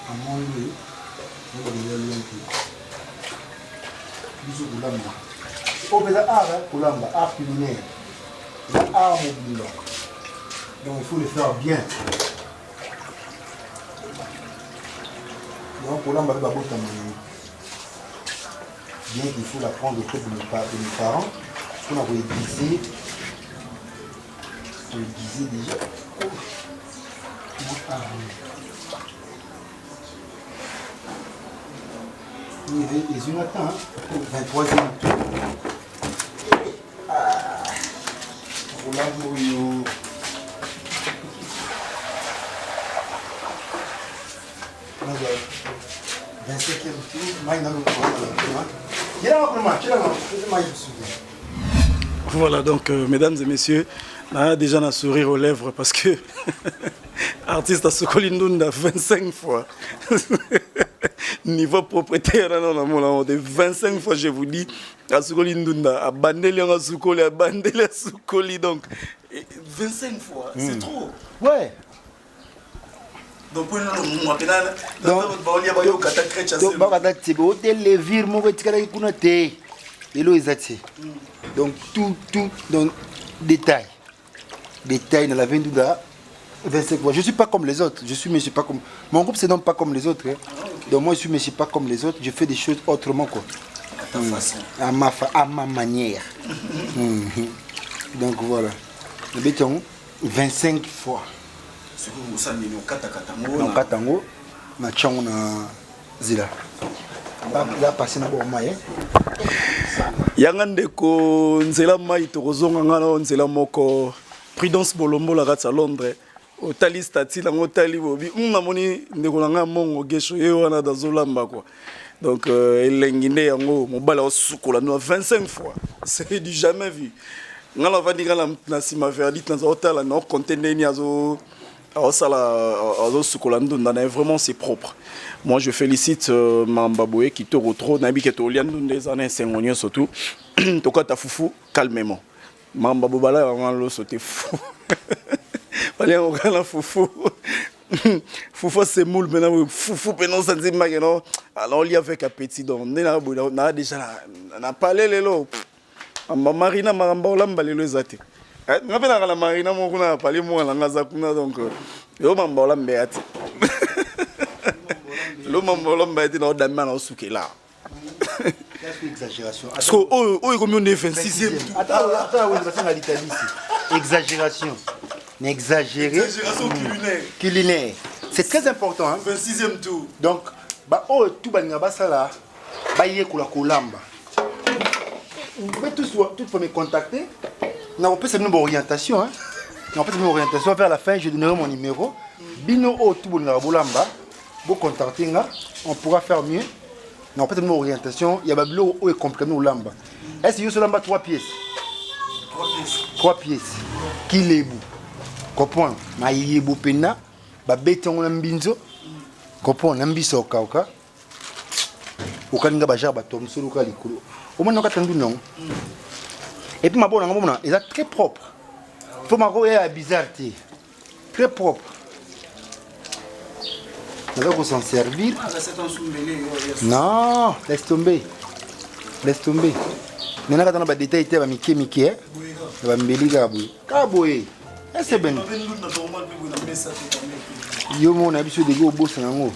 à mon lieu, nous devons aller un peu. Bisous pour l'amba. Oh, mais l'art pour l'amba, art culinaire, l'art mobile. Donc il faut le faire bien. Donc pour l'amba, il va beaucoup bien qu'il faut l'apprendre auprès de mes parents. On a aiguisé. On a aiguisé déjà. Les une attend, 23e tour. Pour l'amour. 25e tour. Voilà donc, mesdames et messieurs, on a déjà un sourire aux lèvres parce que artiste à Sokolindunda 25 fois. Niveau propriétaire, non, de 25 fois, je vous dis, à Sokolindunda, à Bandeli, à Sokoli, à Bandeli, à Sokoli, donc 25 fois, c'est trop. Ouais. Donc, pour nous, donc, tout, donc, détail dans la Vendouda, 25 fois. Je ne suis pas comme les autres. Je suis pas comme. Mon groupe, c'est donc pas comme les autres. Hein. Donc, moi, je suis pas comme les autres. Je fais des choses autrement, quoi. À ta façon. À ma manière. Donc, voilà. Le béton, 25 fois. Non, Katango, na tchango na zila. Là, passé na bon maye. Yanga ndeko nzela mai tokozonga ngana nzela moko Prudence Bolombo la ratsa Londres. Otali stati na ngotali bobi. Moni ndeko nanga mongo gesho ye wana dazolamba quoi. Donc elenginde yango mobala osukola no 25 fois. C'est du jamais vu. Ngala vandika na sima verdict na otala no contender ni azo vraiment c'est propre. Moi je félicite Mambaboué qui te retrouve nabi qui te olian des années 5 surtout. Toka ta foufou calmement. Mambabou bala vraiment lo sauter fou. Allez on regarde foufou. Foufou c'est moule maintenant foufou penon ça dit mageno. Alors on lit avec appétit donc on a déjà na parlé lelo. Marina maramba olamba lelo ezate. Je suis la marina, je suis parlé moi donc je suis mambola mbéati. Le mambola mbéati dans Damien au souké là. Exagération. Parce que oh combien de 26e. Attends, on va faire l'Italie ici. Exagération. N'exagérer. Exagération culinaire. C'est très important hein. 26e tour. Donc bah oh tout baninga basala ba yekula kolamba. Vous pouvez tous me contacter. On peut se donner une orientation. Hein? On peut se donner une orientation. Vers la fin, je donnerai mon numéro. Bino o tout bon bolamba. Vous contactez, on pourra faire mieux. On peut se donner une orientation. Il y a des blocs où est complément au lamba. Est-ce que vous avez 3 pièces? 3 pièces. Qui les bout? Comprends? Ma yébo pena. Ba béton lambinzo. Comprends? Nambiso kauka. Okaninga bajar batom solo kalikulu. Au moins, on a attendu non. Et puis ma bonne, il est très propre. Il faut m'avoir bizarre. Très propre. On va s'en servir. Non, laisse tomber. Laisse tomber. Il y a des détails qui sont Mickey. Kaboué. C'est bien. Yo, mon habitude de go au boss. On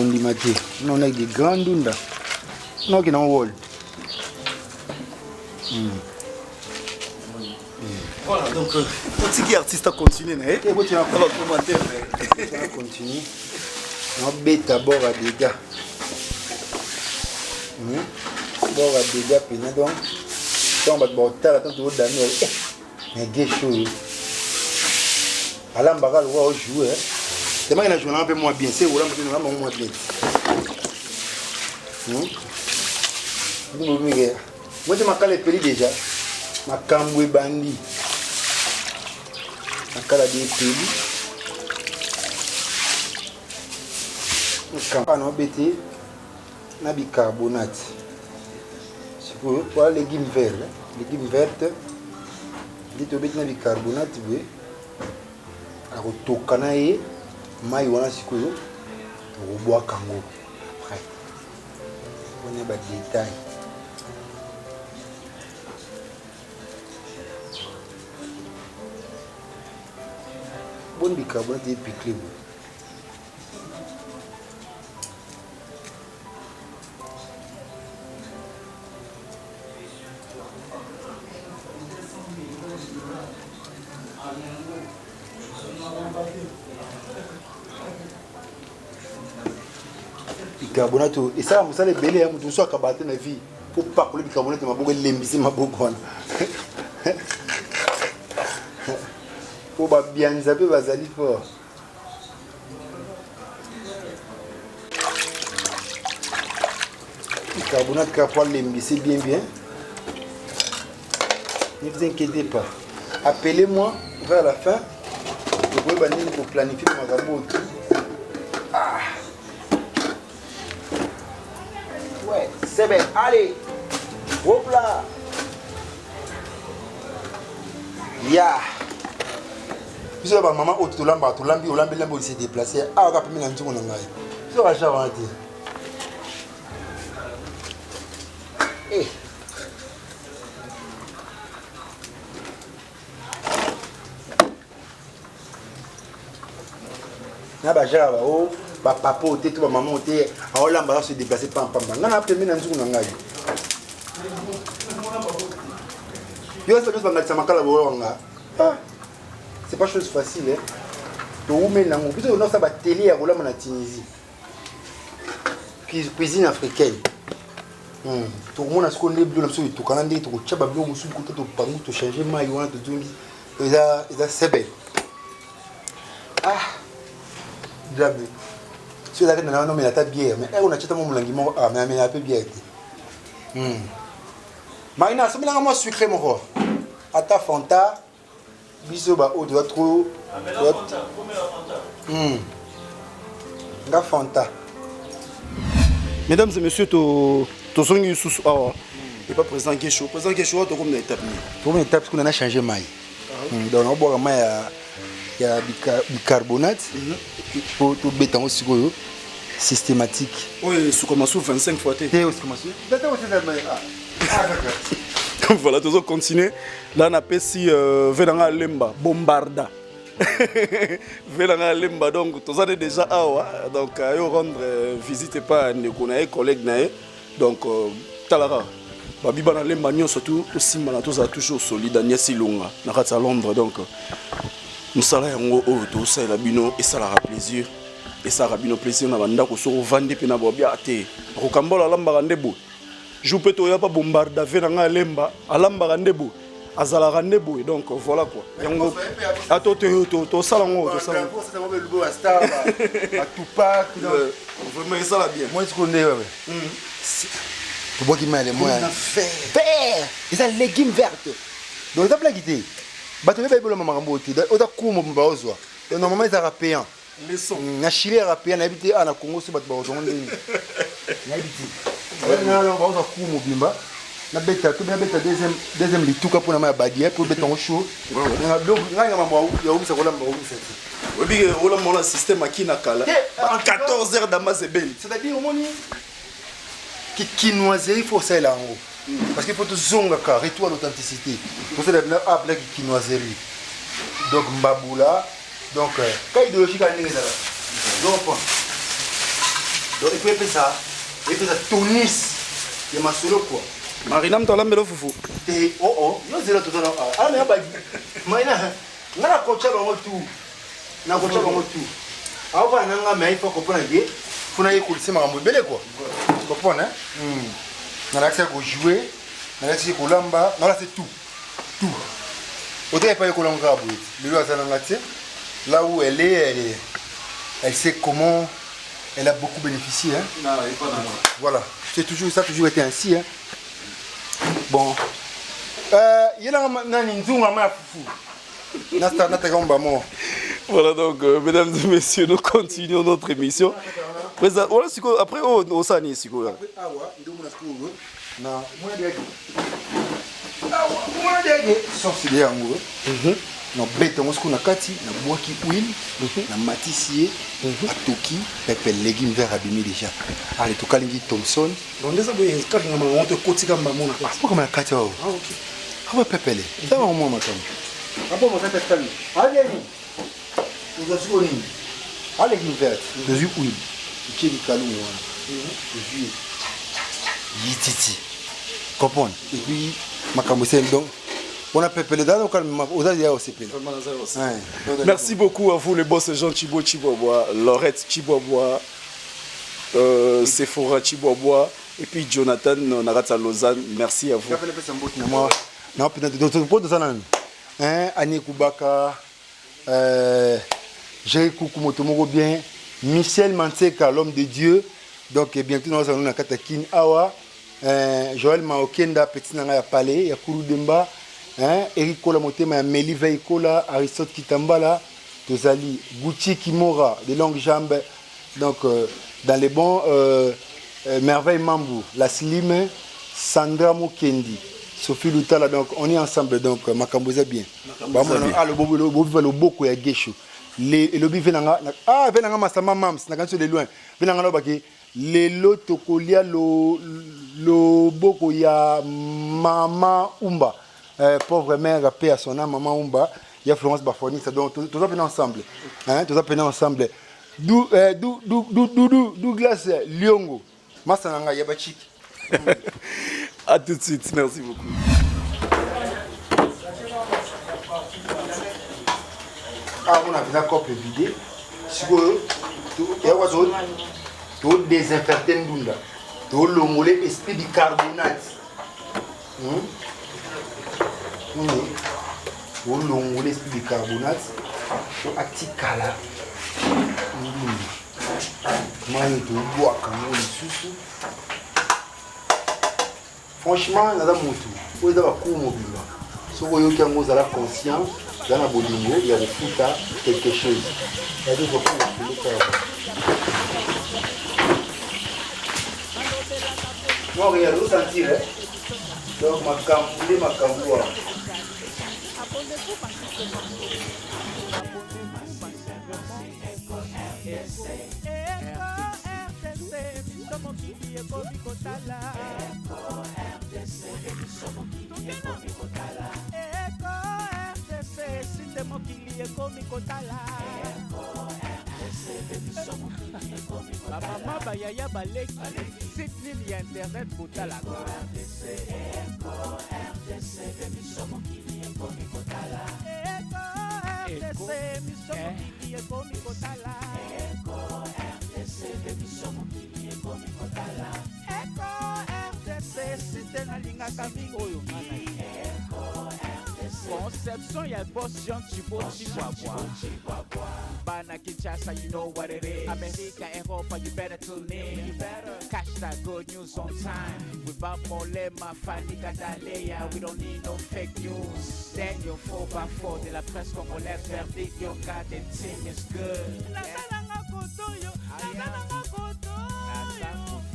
dit maté. On a des grandes dundas. Non, qui n'ont wall. Voilà, donc, petit artiste a continué. On continue. On bête d'abord à dégâts. D'abord à dégâts, puis donc, on va botter, attends, tu vas donner. Mais gay chaud. Alain Bagal va jouer. C'est moi qui ai joué un peu moins bien. C'est Roland qui a moins bien. Moi, je m'appelle les pays déjà. Ma camboué bandi. Ma calade pays. Ma non bêté. Na bicarbonate. C'est pour les légumes verts. légume verte nde tobeti na bicarbonate boye akotoka na ye mai wana sikoyo tokobwaka yango après wana badetail boni bicarbonate epikle boye bicarbonate esala mosala ebele ya moto mosu akaba te na vie po pakola bicarbonate maboko elembisi maboko wana po babianza mpe bazali fort bicarbonate kaka po alembisi bien bien. Ne vous inquiétez pas, appelez-moi vers la fin. Vous pouvez venir pour planifier ma gabo. Ah. Ouais, c'est bien. Allez. Hop là. Ya. Puis là, maman, tu l'as s'est déplacé. Ah, on va pas mettre un petit peu dans la main. Tu vas changer. Eh. Na ba jara ba o ba papa o te to ba maman o te a o lamba se déplacer pam pam nga na pembe na nzuku na ngai yo ça nous va mettre makala bo nga ah c'est pas chose facile hein to ume na ngo biso no sa ba télé ya kolamba na Tunisie cuisine africaine to mona sko ne blo na so to kana ndi to ko chaba blo musu ko to pangu to changer mai wana to dungi eza sebe ah jamais. Si vous avez un nom, il a ta bière, mais on a acheté mon langue, mais il a peu bière. Marina, c'est bien moi sucré mon roi. À ta Fanta, bisous bah oh tu vas trop. La Fanta. Mesdames et messieurs, to songi sous ah et pas président Guécho. Président Guécho, to comme une étape. Pour une étape parce qu'on a changé maille. Donc on boit maille il y a bicarbonate pour tout béton aussi systématique. Oui, sous commence 25 fois. T'es aussi commencé. Voilà, toujours continuer. Là on appelle si Venanga Lemba bombarda. Venanga Lemba donc tous allez déjà donc yo rendre visite pas ne connaît collègue nae donc talara. Babi bana Lemba nyo surtout aussi mana tous a toujours solide Agnès Silonga na kati à Londres donc musala yango oyo tosala bino esalaka plaisir esalaka bino plaisir na bandako soko vande mpe na bobia te kokambola alambaka nde boye jour mpe toya pa bombarda ve na nga alemba alambaka nde boye azalaka nde boye donc voilà quoi yango ato tosala yango tosala vraiment esala bien moi ce qu'on est tu bois qui m'a les moyens vert ils ont légumes vertes donc ça plaît quitter bato beba ibolo mama kambote oda kumo mbaozwa normalement ils européens les sons na Chili européen na habité na Congo so bato ba otongo ndeni na habité na lo baoza kumo bimba na beta to beta deuxième lituka pour na ma badia pour beton chaud na donc nganga mambo ya ubisa kola mambo ubisa webi ola mona système akina kala 14 heures d'amazebel c'est-à-dire au moni qui quinoiserie il faut ça là en haut. Parce qu'il faut tout zonga car retour à l'authenticité. Pour ça, il y a appelé quinoiserie. Donc Mbaboula. Donc, quand il doit y avoir donc, il peut faire ça. Il peut faire ça. Tunis. Il y a ma solo quoi. Marina mtola mbelo fufu. Oh, yo zela tout ça. Ah, mais abadi. Marina, on a coaché dans tout. On a coaché dans tout. Avant, on a mais il faut comprendre que faut na écouter c'est marambo belé quoi. Tu comprends hein? On a accès à jouer, on a accès à lamba, on a c'est tout. Tout. Au début, il n'y a pas de là où elle sait comment elle a beaucoup bénéficié. Hein? Non, il pas voilà, c'est toujours ça, toujours été ainsi. Hein? Bon. Il y a un voilà donc, mesdames et messieurs, nous continuons notre émission. Après, on s'en est. Mwana dege sauce de yango. Na bête on na kati na boaki huile na matisier atoki pepe légumes verts abîmés déjà. Allez to kalingi Thompson. Donc déjà boye kati na on te kotika mbamo na kati. Pas comme la kati oh. Ah OK. Ah ouais pepe le. Ça va au moins matam. Ah bon moi ça te calme. Allez. Vous avez quoi ni? Allez légumes verts, de huile. Qui est calou wana. De yititi. Comprendre. Et puis makambo c'est donc on a pepé les dates aux Asia aussi. Merci beaucoup à vous, les boss Jean Thibaut Chibobois, Laurette Chibobois, Sephora Chibobois, et puis Jonathan Narata Lausanne. Merci à vous. Annie Koubaka, Jerry Koukumotomoro bien, Michel Manseka, l'homme de Dieu. Donc bientôt nous allons à Katakin Awa, Joël Maokenda, petit nanga palais, Yakuru Demba. Eric Kola Motema, Meli Veikola, Aristote Kitambala, Tozali, Gucci Kimora, des longues jambes, donc dans les bons Merveille Mambou, la Slim, Sandra Mukendi, Sophie Lutala, donc on est ensemble, donc Makamboza bien. Ah, le bobo va le beaucoup ya Gesho. Le lobby venanga, ah, venanga Masama Mams, n'a qu'un de loin, venanga no baki, le lotokolia lo boko ya Mama Umba. Pauvre mère, paix à son âme, maman Umba, il y a Florence Bafoni, ça donc tout ça venait ensemble. Hein, tout ça venait ensemble. Douglas Lyongo, Massananga Yabachik. À tout de suite, merci beaucoup. Ah, on a vu la coupe vidée. Si vous avez désinfecté Ndunda, vous avez l'ongolé esprit bicarbonate. Vous avez l'esprit bicarbonate. Vous avez Atikala. Franchement, il y a des gens qui ont si vous avez conscience, dans la bolingo, il y a des foot quelque chose. Il y a des gens qui ont rien à sentir. Donc, ma camboua. Mama bayaya baleki site nini ya internet botala Conception ya boss Jean Thibaut Chibobois. Bana Kinshasa, you know what it is. America, Europa, you better tune in. You better catch that good news on time. Without Molema, Fanny Gadalea, we don't need no fake news. Daniel 4x4 de la presse congolaise, verdict, your goddamn team is good.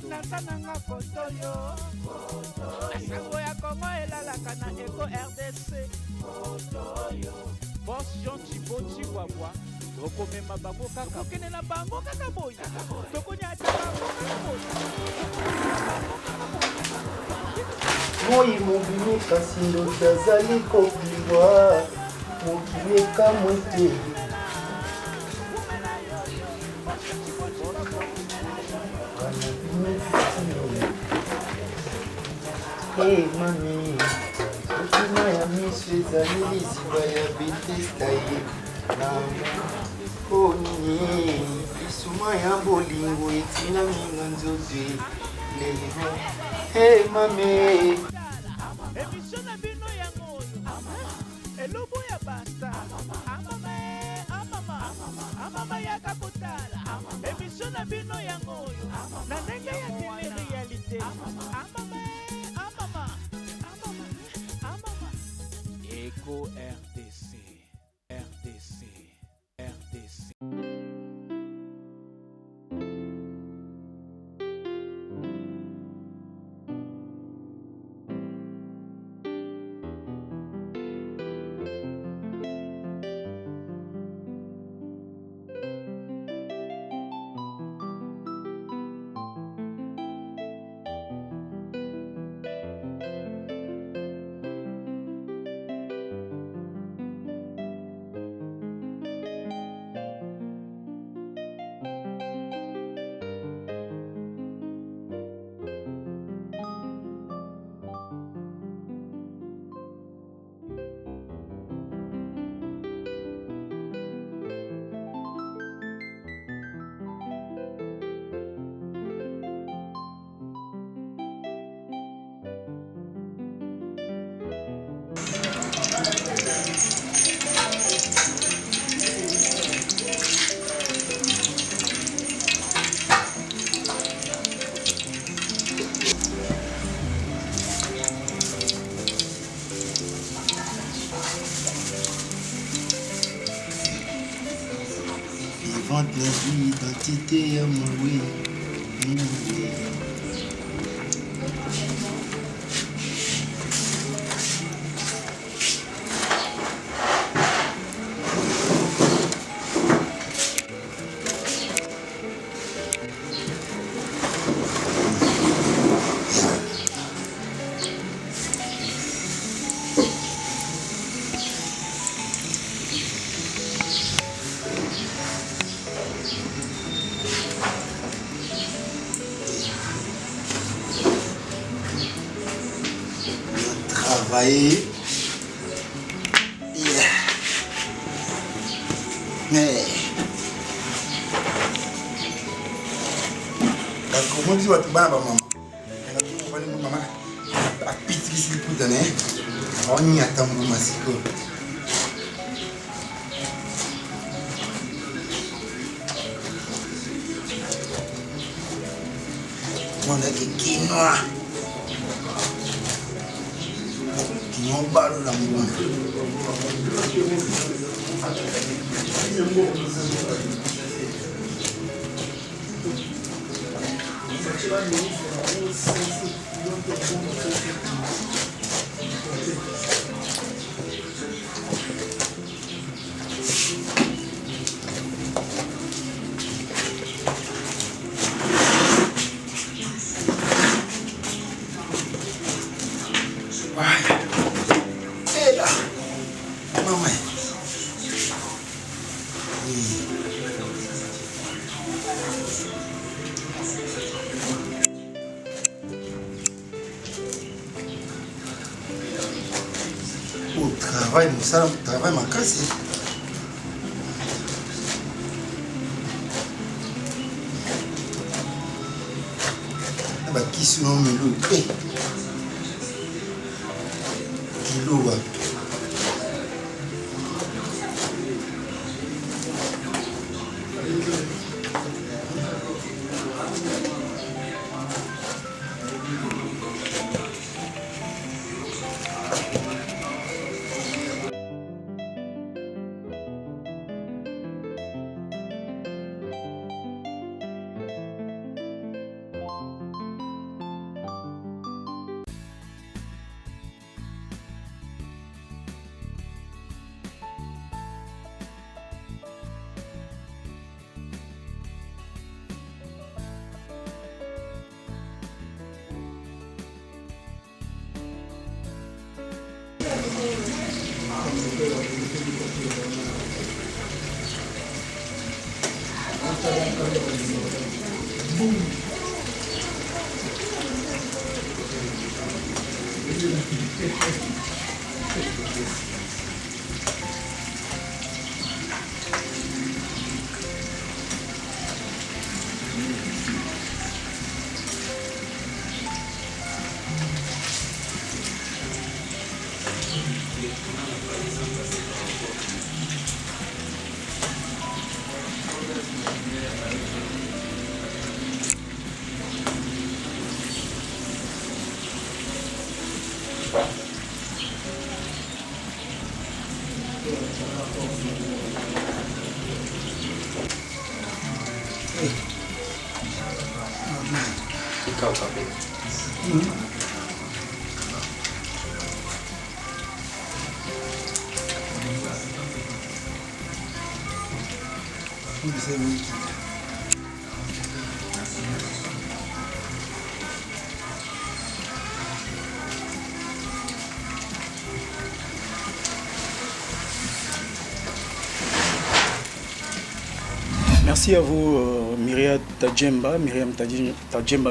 Nasananga kotoyo Asango ya Kongo elalaka na Eko RDC Boss Jean Thibaut Chibobois tokomema bango kaka okendela bango kaka boye tokonyata bango kaka boye moi mobimi kasi ndo tazali kobliwa mokili ekamwe te. Hey mami, okima ya miso ezali liziba ya Betesda ye oni lisuma ya bolingo etina minga nzoto lelo. Hey mami, emission na bino yango oyo elobo ya basta amama yaka kotala emission na bino yango oyo na ndenge ya télé-réalité Eko RDC rentre la vie, identité à moi, oui. Travailler. Yeah. Mais. Comment tu vas te battre, maman? Maman, à pitri si pour donner. On y attend, maman, si quoi. On a des quinoa. Quinoa balo la moune. Et là, maman. Au travail, ça, travail m'a cassé. Bah, qui se nomme le kilo, ouais. Merci à vous, Myriam Tadjemba.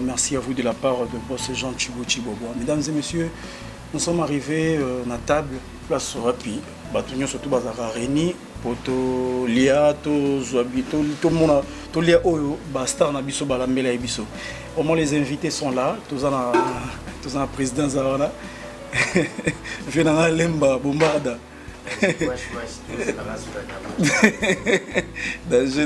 Merci à vous de la part de boss Jean Chibo Chibobo. Mesdames et messieurs, nous sommes arrivés à la table, place rapide. Batunyo surtout bazara réuni pour to lia to zoabi to mona to lia oyo ba star na biso ba lambela e biso. Au moins les invités sont là, tous en président Zarana. Venana Lemba Bombarda.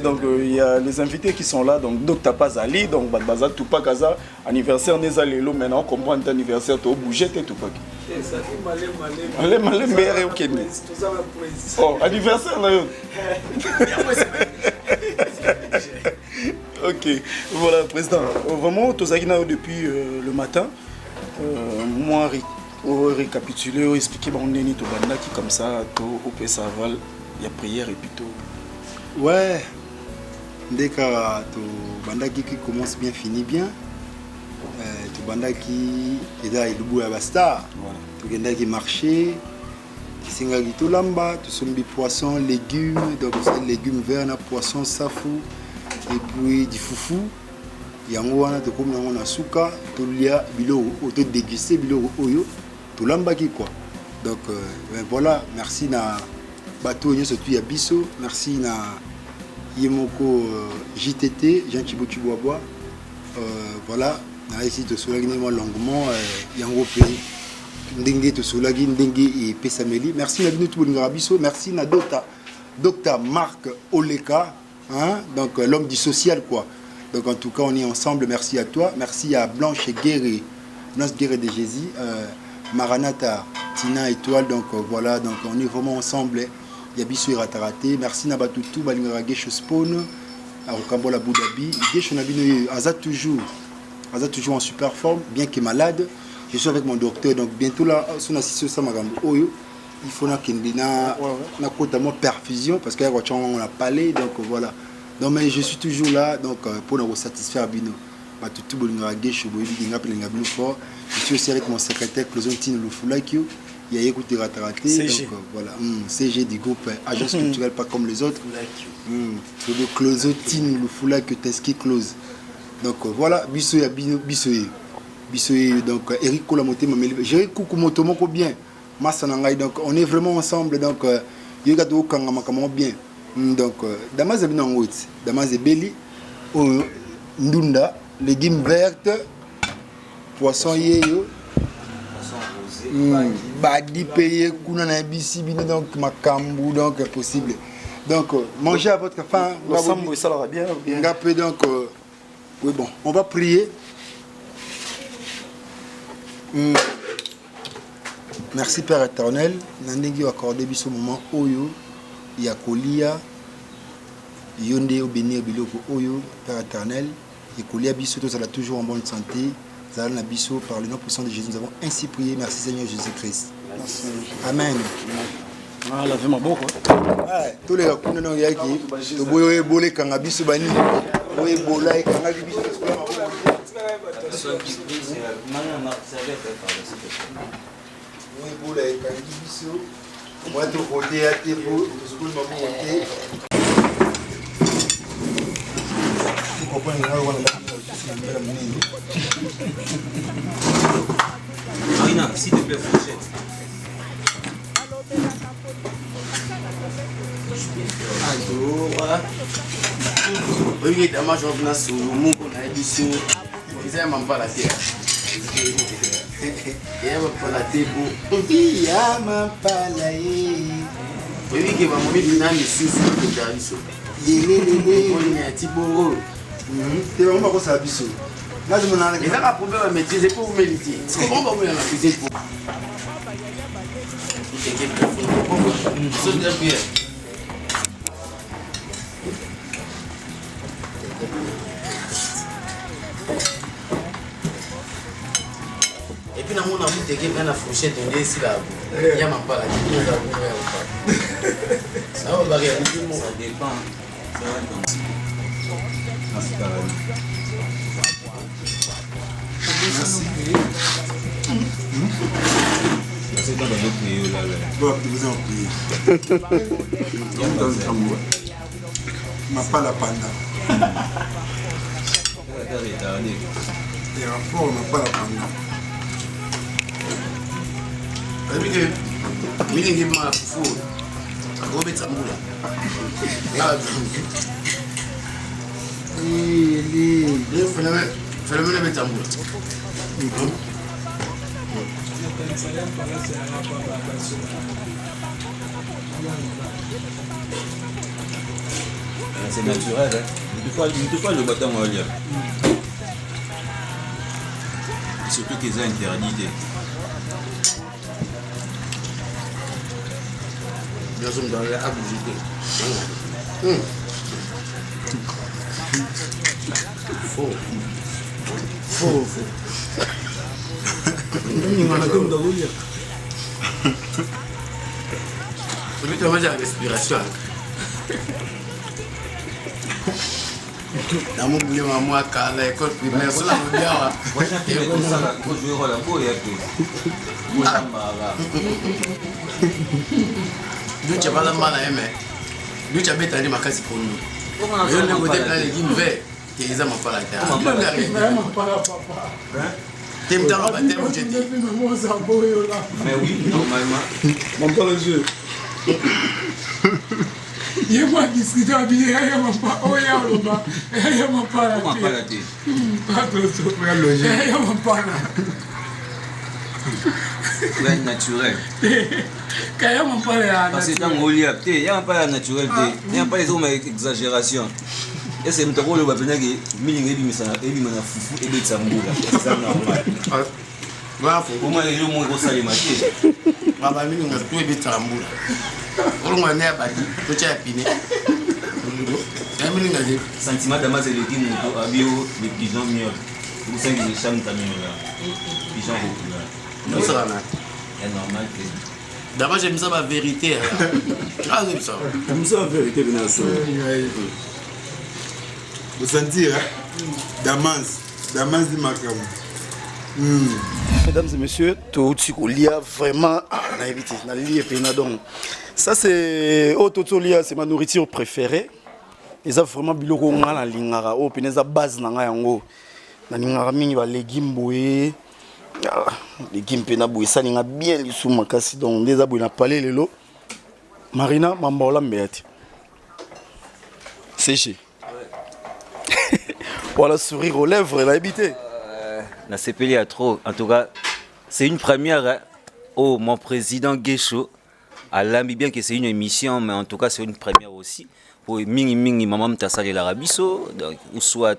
Donc il y a les invités qui sont là, donc Dr Pazali, donc Badbaza Tupac Kaza, anniversaire Nezalelo, maintenant on comprend ton anniversaire, tu as bougé et Tupac. Allez, meilleur au Kenya. Oh, anniversaire là. Ok, voilà, président. Vraiment, Tozakina depuis le matin, moi, récapituler, expliquer, on est tout qui comme ça, tout au Pessaval, il y a prière et puis tout. Ouais, dès que Bandaki qui commence bien, finit bien. Tout Bandaki est là, il bout à Basta. Tout Bandaki marché. Singagi tout lamba, tout son poisson, légumes, donc c'est légumes verts, poisson, safou, et puis du foufou. Yango wana to comme on a souka, tout lia bilo, auto dégusté bilo oyo, tout lamba qui quoi. Donc voilà, merci na bateau nyo surtout ya biso, merci na Yemoko JTT, Jean Chibotu Bois. Voilà, na ici to solagné moi longuement yango pays. Ndenge to solagi ndenge et pesameli. Merci na bino tout biso, merci na Docteur Marc Oleka, hein, donc l'homme du social quoi. Donc en tout cas on est ensemble, merci à toi, merci à Blanche Guéré, Blanche Guéré de Jésus, Maranatha, Tina Étoile, donc voilà, donc on est vraiment ensemble. Il y a biso Rataraté, merci na batutu balingara Gesho Spawn, à Rokambola Boudabi, Gesho na bino Aza toujours en super forme, bien qu'il est malade. Je suis avec mon docteur, donc bientôt là, si on assiste ça, il faut qu'il y ait une perfusion, parce qu'on a parlé, donc voilà. Donc, mais je suis toujours là donc, pour nous satisfaire. Je suis aussi avec mon secrétaire, Closotine Lufulakio, il y a écouté Rataraté, donc voilà, CG du groupe Agence culturelle, pas comme les autres. C'est de Closotine Lufulakio, Teski Close. Donc voilà, Bissoye. Donc Eric Kolamoté j'ai coucou motomoko bien Massanangai, donc on est vraiment ensemble, donc Yogato Kangamakamo bien, donc Damas Binangot, Damas Beli, Ndunda, légumes vertes, poisson yeyo, badi payé, Kunana Bissi, donc Makambu, donc possible. Donc mangez à votre faim, ça va bien. Donc oui bon, on va prier. Merci Père éternel, Nandegi accordé ce moment Oyo, Yakolia, Yonde Obéni Biloko Oyo, Père éternel, Yakolia Bisso, tout ça toujours en bonne santé, Zalana Bisso, par le nom puissant de Jésus, nous avons ainsi prié, merci Seigneur Jésus-Christ. Amen. Ah, la vie m'a beau quoi. Tous les racontes non yaki, to boyo bolé kanga biso bani, boyo bolé kanga biso. Oui, pour les candidations, moi, tout côté à tes beaux, tout ce que je m'en vais. Tu comprends, il y a un Marina, s'il te plaît, fourchette. Alors, oui, la majorité sur le monde, on a dit sur, ils n'aiment pas la terre. Il y a la terre pour. Il y a ma palaye. Oui, qui va mourir dans les sous de Dariso. Il y a un petit beau. C'est vraiment pas ça, Bissou. Là, je m'en ai il y a un problème à maîtriser pour vous méditer. C'est comment on va vous la maîtriser pour. Et puis, dans mon amour, tu as la fourchette, on est ici là. Il y a ma pas là. Ça va réaliser. Ça dépend. Ça va être c'est dans d'autres pays là. Bon, vous en priez. Ma pas la panda. Les rapports, on n'a pas la panda. Mimi ma fou. Robert Samoula. Il fallait me mettre en bout. C'est naturel, hein. Il ne faut pas le bâton à lire. Et surtout qu'ils ont interdit. Nous sommes dans la abusité. Faux. Je vais te manger la respiration. Dans mon boulot, moi, à l'école primaire, c'est la meilleure. D'où tu as pas la mal à aimer. D'où tu as bêté à ma casse pour nous. Je ne veux pas les légumes verts. Tu les as pas la terre. Tu aimes bien la bataille, moi, je dis. Mais oui, normalement. Mon pas le jeu. Il y a moi qui suis habillé, il y a mon pas, oh, il y a mon pas, il y a mon pas là. Comment pas la tête? Pas trop, il y a mon pas là. C'est naturel. Quand il y a mon pas là. Parce que dans il n'y a pas la naturel, il n'y a pas les hommes avec exagération. Et c'est un peu le wapena qui milingue bi misana et bi mana fufu et bi tsambula. C'est ça normal. Voilà, faut. Comment les gens vont ça les mater? Baba mimi nga tuwe bitambula. Olungwa ne abadi, to cha pine. Mimi nga je. Sentiment d'amaz et le dit mon abio les pigeons mieux. Vous savez que les chams tamino là. Pigeons populaires. Non ça là. C'est normal que D'abord j'aime ça la vérité. Ah j'aime ça. Comme ça, la vérité, bien sûr. Vous sentir, Damas dit Macam. Mesdames et messieurs, tout lia vraiment ça c'est c'est ma nourriture préférée. Et ça vraiment biloko ngala lingara o peneza base na nga yango. Na lingara mingi ba légumes boye. Légumes pena boye ça linga bien lisu makasi donc déjà boye na palé lelo. Marina mambola mbeti. Séché. Voilà, sourire aux lèvres, elle a habité. Na sepeli à trop. En tout cas, c'est une première. Hein. Oh, mon président Guécho, à l'ami bien que c'est une émission, mais en tout cas, c'est une première aussi. Pour mingi maman m'tassali l'arabiso, donc ou soit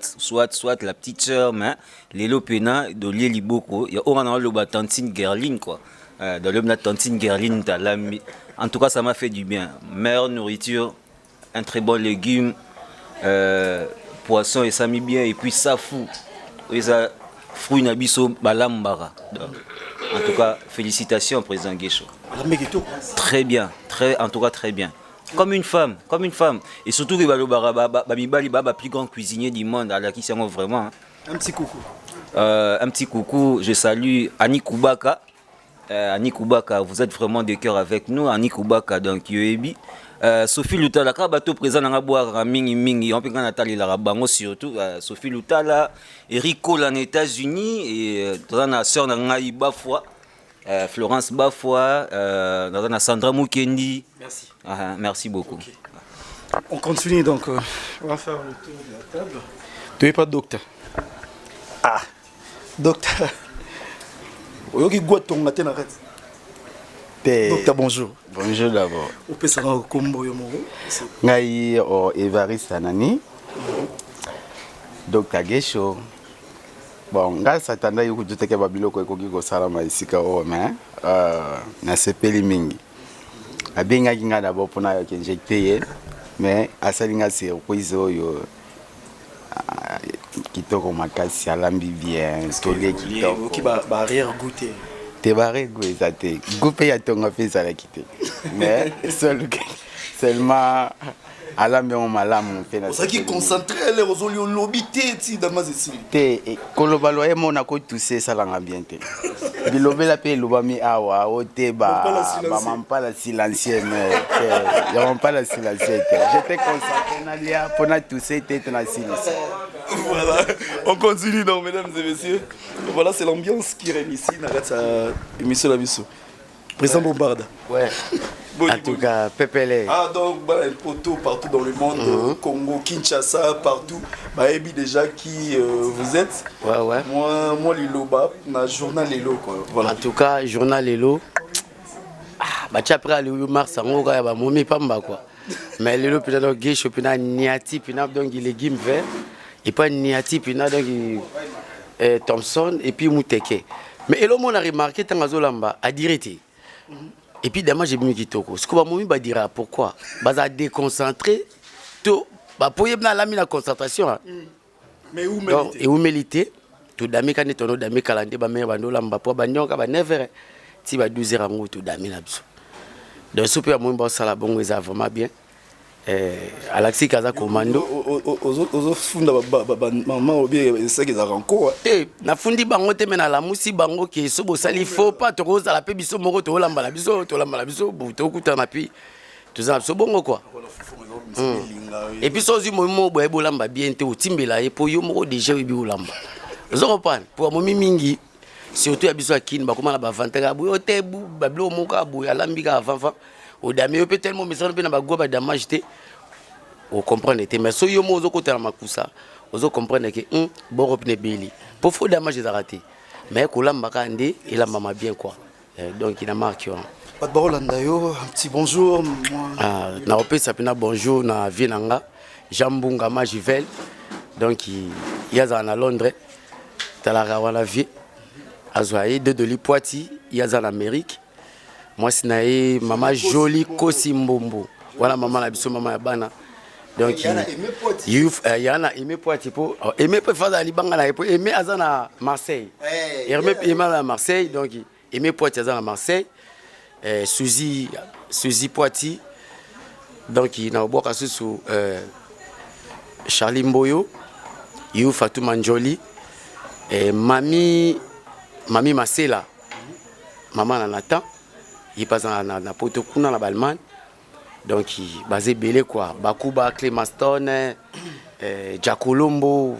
la petite sœur, mais les lopena de l'Eliboko. Il y a on a le tantine Gerline quoi. Dans le tantine Gerline t'as l'ami. En tout cas, ça m'a fait du bien. Meilleure nourriture, un très bon légume. Poisson et ça mis bien et puis ça fout et ça fruit nabiso balambara. En tout cas, félicitations président Guécho. Très bien, en tout cas très bien. Comme une femme et surtout que Bamibali Baba plus grand cuisinier du monde à la qui c'est vraiment. Un petit coucou. Un petit coucou, je salue Annie Koubaka. Annie Koubaka, vous êtes vraiment de cœur avec nous. Annie Koubaka donc Yoebi. Sophie Lutala, bateau présent dans la boire mingi, on peut Nathalie la bango surtout. Sophie Lutala, Eric Cole en États-Unis et dans la sœur Nangaï Bafwa, Florence Bafwa, dans la Sandra Mukendi. Merci. Merci beaucoup. Okay. On continue donc. On va faire le tour de la table. Tu n'es pas docteur. Ah, docteur. Oyoki gwa tonga te na kati. Docteur, bonjour. Bonjour d'abord. On peut savoir comment vous Ngai o Evariste Anani. Docteur Guécho. Bon, ngai satanda yuku juteke babiloko ekoki kosala maisika o mais na sepeli mingi. Abenga kinga d'abord pona yo injecté ye mais asalinga surprise oyo kitoko makasi alambi bien skole kitoko qui va arrière goûter. Te barré ça te goupé ya tonga fait ça la quitter mais seulement alambi on malamu fait na ça qui concentré les rosoli au lobby ti damazesi te kolobalo e mona ko tousser ça langa bien te bilobela pe lobami awa o te ba mampa la silencieux mais ya mampa la silencieux j'étais concentré na lia pona tousser tête na silence. Voilà, on continue donc mesdames et messieurs. Voilà, c'est l'ambiance qui règne ici dans cette émission la Bissou. Président Bombarda. Ouais. En tout cas, Pépélé. Ah donc bah partout dans le monde, Congo, Kinshasa, partout. Bah et déjà qui vous êtes. Ouais. Moi Liloba, na journal Lelo quoi. Voilà. En tout cas, journal Lelo. Bah tu après le 8 mars on va ba momi pamba quoi. Mais Lelo puis donc Guécho puis na niati puis na donc les légumes verts. Et pas Niati, puis donc Thompson et puis Mouteke. Mais le monde a remarqué tant Azolamba a dirité. Et puis demain j'ai mis Kitoko. Ce que Momi va dire pourquoi? Bah ça déconcentré tout. Bah pour y avoir la concentration. Mais où donc et humilité to dami quand tono dami kalande ba mère bandola mbapo banyoka ba 9h ti ba 12h ngo to dami na biso donc super mo mba sala bongo eza vraiment bien Alexis Kaza commando aux funda maman ou bien c'est qu'ils ont encore na fundi bango te mena la musi bango ke so bo sali faut pas to roza la pe biso moko to lamba la biso to kuta na pi to za so bongo quoi. Et puis sozi mo boye bolamba bien te otimbela e po yo moko déjà bi olamba ozokopan pour momi mingi surtout ya biso akini bakoma na ba vantaka boyo te bu bablo moko aboya lambika avant au dame peut tellement mais ça na ba go ba damage te o comprendre te mais so yo mo ozokota na makusa ozo comprendre que bon repne beli pour faux damage des raté mais kolamba ka ndé il a maman bien quoi donc il a marqué pas de parole ndayo un petit bonjour na opé ça pena bonjour na Vienanga Jambunga Majivel donc il y a à Londres talara wala vie azoaye de Poiti il y a en Amérique moi sinae maman jolie Kosimbombo voilà maman la biso maman ya bana donc il y en a aimé Poiti pour aimer peut faire ali banga na pour aimer azana Marseille aimer à Marseille donc aimer Poiti azana Marseille Suzy Poiti donc il na oboka sous Charlie Mboyo you Fatou Manjoli et Mami Masela maman Nathan il passe na poto kuna na Balman donc il basé belé quoi Bakuba Clemaston Jacolombo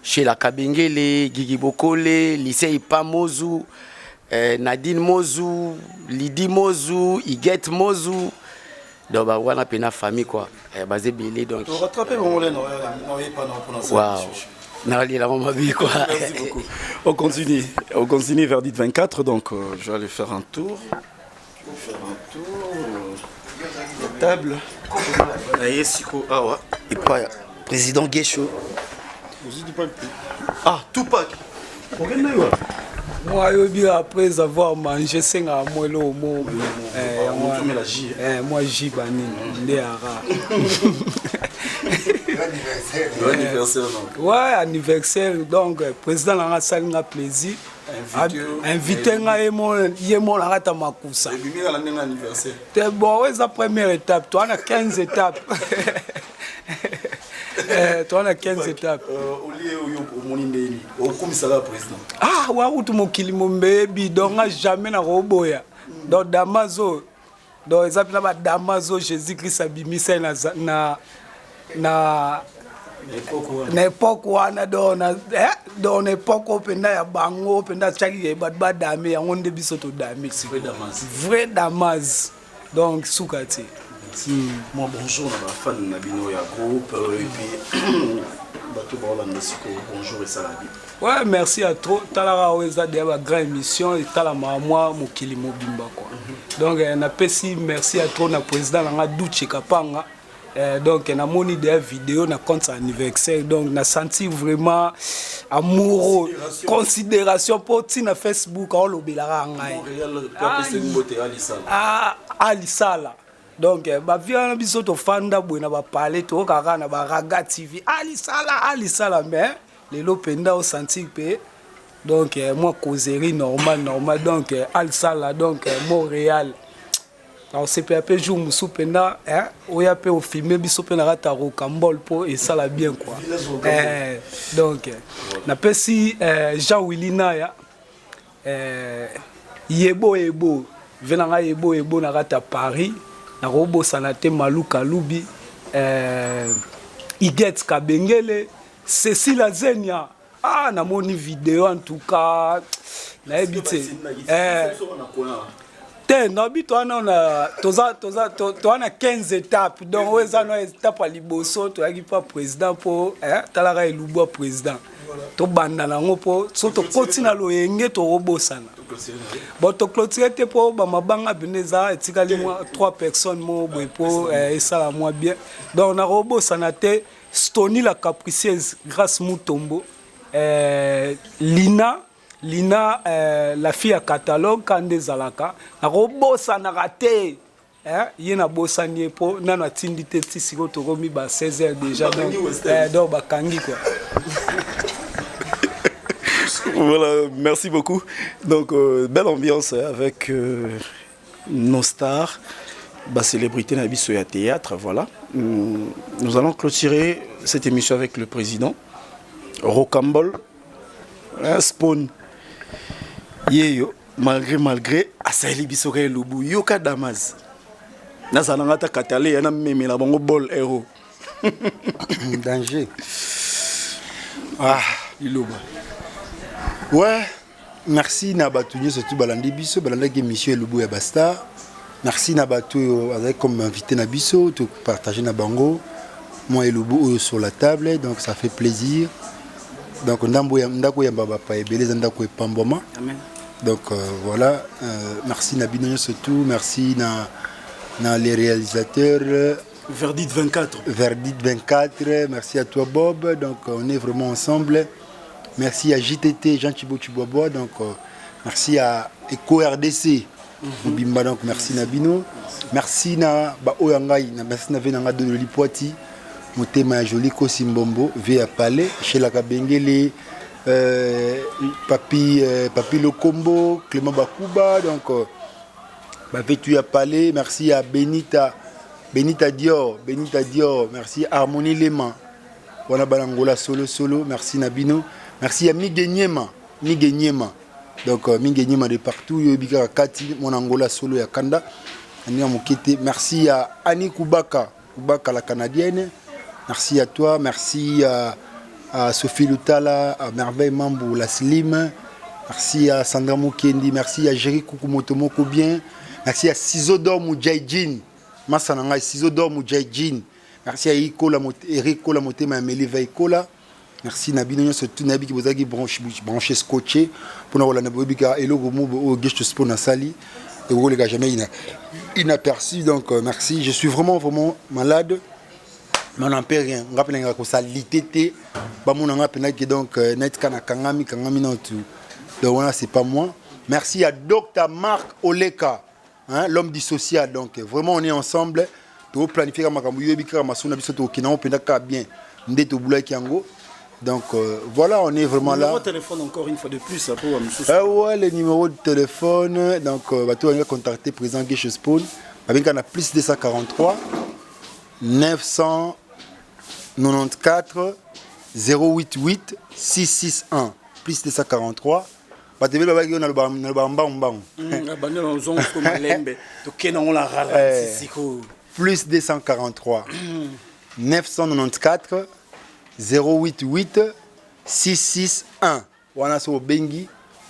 chez la Kabengele Gigi Bokole lycée Pamozu Nadine Mozu Lydie Mozu Iguette Mozu donc bah wana pena famille quoi basé belé donc rattraper mon lait non pas non wow Merci beaucoup. On continue vers 24, donc je vais aller faire un tour. Table. Ah ouais. Et pas président Guécho. Ah, Tupac. Moi, après avoir mangé 5 à moi, moi, j'y banine. Anniversaire, non? Ouais, anniversaire, donc président a un plaisir. Invité mon arrête à ma coussa. C'est bon, c'est la première étape. Toi, on a 15 étapes. Toi, on a 15 étapes. Au commissariat président. Ah, ouais, tout mon kilimombe, donc jamais na roboya. Donc, Damaso, donc, ils appellent Damaso, Jésus-Christ a bimisa na époque wana dans époque openda ya bango openda chaki ba dame ya ngonde biso to dame vrai damas donc soukati moi bonjour na ba fan na bino ya groupe et puis bato ba Hollande siko bonjour et salabi ouais merci à trop talara weza de ba grande émission et tala moi mokili mobimba quoi donc na pesi merci à trop na président nga Duche Kapanga. Donc on a moni des vidéos na compte anniversaire donc on a senti vraiment amour considération pour ti na Facebook on lobelara ngai Alisala donc ba vient biso to fanda boina ba parler to kaka na ba Raga TV Alisala mais les lopenda au senti pe donc moi causerie normal donc Alisala donc Montréal. Alors c'est peu jour musu pena oya pe o filmer biso pena rata rocambole po et ça la bien quoi donc na pesi Jean Willina ya yebo venanga yebo na rata Paris na robo sanate Maluka Lubi Iguette Kabengele Cécile Azenia na moni vidéo en tout cas na ebité non, on a 15 étapes. Donc, on a une étape à Liboso, tu n'as pas président pour Talara et Loubo président. Tu bandana pour tu continues à l'oyengue tu robosana. Bon, tu clôturer pour Bamabanga Beneza et Tigali 3 personnes pour et ça la moi bien. Donc, on a robosana te Stony la capricieuse grâce Moutombo, Lina, la fille à catalogue, Kande Zalaka, na robosa na raté. ye na bosani ye mpo nano atindi te ti sikoyo tokomi ba 16h déjà donc bakangi quoi. Voilà, merci beaucoup. Donc, belle ambiance avec nos stars, célébrité Nabiso et théâtre. Voilà. Nous allons clôturer cette émission avec le président Rocambole, Spawn. Yeyo, malgré, Asali Bissoke Lubu, Yoka Damas. Nazalangata Katale, Yana Meme, la bongo bol héros. Danger. Ah, Iloba. Ouais, merci Nabatounie, surtout Balandi Bisso, Balandi Mission et Lubu et Basta. Merci Nabatou avec comme invité Nabisso, de partager Nabango. Moi et Lubu sur la table, donc ça fait plaisir. Donc Ndako Yambaba pa ebele Ndako et Pamboma. Amen. Donc voilà, merci Nabino surtout, merci na les réalisateurs. Verdict 24. Verdict 24, merci à toi Bob, donc on est vraiment ensemble. Merci à JTT, Jean Thibaut Chibobo, donc merci à Eco RDC, Bimba, donc merci Nabino. Merci na Oyangai, merci na Venanga de Lipouati, Motema Joliko Simbombo, Via Palais, chez la Kabengele, Papi Lokombo, Clément Bakuba, donc Vétu à Palais, merci à Benita Dior, merci à Harmonie Lema, Wana Balangola Solo, merci Nabino. Merci à Migenyema. Donc Migenyema de partout, Yobika Kati, mon Angola Solo ya Kanda. Merci à Annie Koubaka la Canadienne. Merci à toi, merci à Sophie Lutala, à Merveille Mambou, la Slim. Merci à Sandra Mukendi, merci à Jerry Kukumotomo Koubien. Merci à Sizodor Moudjaïdjin. Massananga Sizodor Moudjaïdjin. Merci à Eric Kola Motema Amélie Veikola. Merci Nabino, surtout Nabi qui vous a branché scotché pour nous la et le mot au guest sport na sali et vous les gars jamais inaperçu donc merci, je suis vraiment malade mais on n'en peut rien on rappelle que ça l'ité ba mon nga pena que donc net kana kangami non tout donc voilà c'est pas moi. Merci à Dr Marc Oleka, hein, l'homme du social, donc vraiment on est ensemble pour planifier makambo yebika masuna biso to kina on pena ka bien ndeto bula kiango. Donc voilà, on est vraiment là. Le numéro de téléphone encore une fois de plus pour ouais, le numéro de téléphone. Donc on va contacter président Guécho Spawn. Avec un plus 243 994 088 661 plus 243. Plus 243 994 088 661. Wana so bengi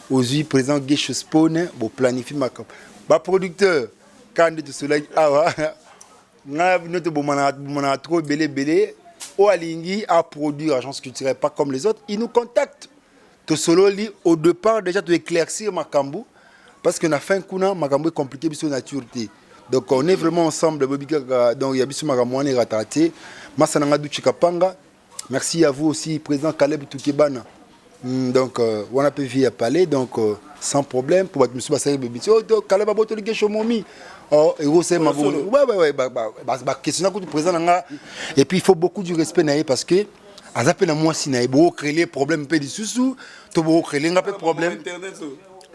ozui président Guécho Spawn bo planifie ma ba producteur quand de soleil awa nga notre bomana trop belé o alingi à produire agence culturelle pas comme les autres, il nous contacte to solo li au départ déjà to éclaircir makambu parce que na fin kuna makambu est compliqué biso naturité. Donc on est vraiment ensemble donc il y a biso makambu on est rattaché masananga du chikapanga. Merci à vous aussi, président Caleb Toukebana. Donc, on a pu vivre à Palais, donc sans problème. Pour que M. Bassari Bébiti, oh, Caleb a boté le Guécho Momi. Oh, et c'est ma bonne. Ouais, question du président. Et puis, il faut beaucoup du respect, parce que, à la peine, moi, si vous avez créé les problèmes, vous sous, vous avez créé les problèmes. Mais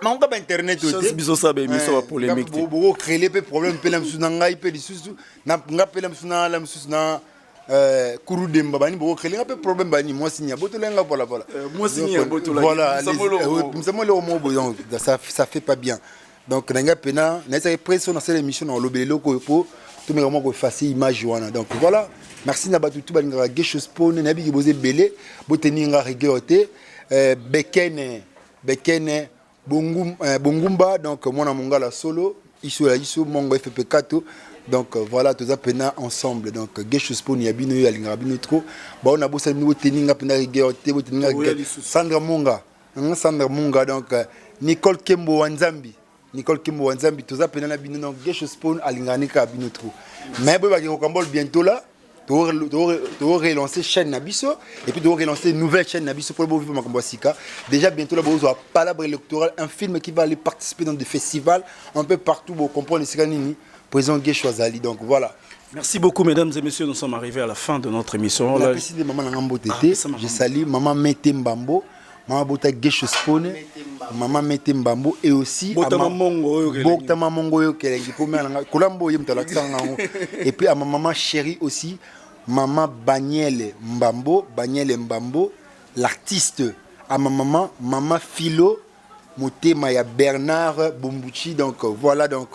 on a internet aussi. Biso ça be biso wa polémique. Vous créez les problèmes, vous avez ngai pe sous, na ngapela msuna la msuna Kourou Demba bani bo créer un peu problème bani moi signa botolenga voilà moi signa botolenga voilà nous sommes le mot donc ça fait pas bien donc nanga pena na cette pression dans cette émission dans lobelo ko po tout mais vraiment ko facile image wana donc voilà merci na batu tout balinga Guécho Spawn na bi ki boze belé boteninga regeote bekene bongumba donc mona mongala solo iso mongo FP4. Donc voilà, tous appena ensemble. Donc Guécho Spawn yabino yalinga bino trop. Ba on a bossé nous teninga pena regeote boteninga Sandra Munga donc Nicole Kembo Wanzambi tous appena na bino donc Guécho Spawn alinganika bino trop. Mais ba ki Rocambole bientôt là. Tu relancer chaîne Nabiso et puis tu relancer une nouvelle chaîne Nabiso pour le vivre Makambosika. Déjà bientôt là vous aurez palabre électorale, un film qui va aller participer dans des festivals un peu partout pour comprendre les Siganini. président Guécho Azali. Donc voilà. Merci beaucoup, mesdames et messieurs. Nous sommes arrivés à la fin de notre émission. La précise de maman Nangambo Tété. Je salue maman Mete Mbambo, maman Bota Guécho Spone, maman Mete Mbambo et aussi Botama Mongo Kelengi. Kolambo Yem Talaksan. Et puis à ma maman chérie aussi, maman Baniel Mbambo, l'artiste. À ma maman, maman Philo, Moté Maya Bernard Bumbuchi. Donc voilà, donc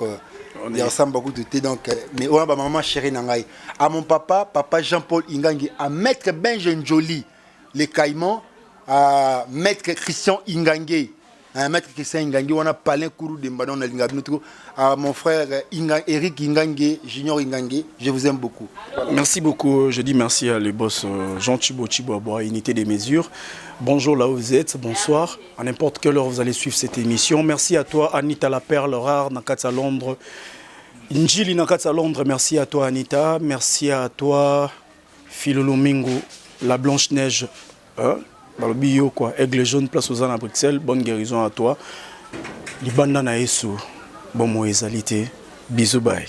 il ressemble beaucoup de thé. Donc, mais on a ma maman chérie Nangaï. À mon papa, papa Jean-Paul Ingangi, à maître Benjamin Joly, les Caïmans, à maître Christian Ingangi. À maître Christian Ingangi, on a Palin Kourou de Mbadon, à mon frère Eric Ingangi, Junior Ingangi, je vous aime beaucoup. Voilà. Merci beaucoup. Je dis merci à le boss Jean Thibaut Chiboabo, unité des mesures. Bonjour là où vous êtes, bonsoir. À n'importe quelle heure vous allez suivre cette émission. Merci à toi Anita la Perle Rare, Nakatsa Londres. Njili Nakatsa Londres, merci à toi Anita. Merci à toi Philolo Mingo, la Blanche-Neige. Bio quoi, Aigle jaune, place aux à Bruxelles. Bonne guérison à toi. Libanda na Yesu. Bon moezalité. Bisous bye.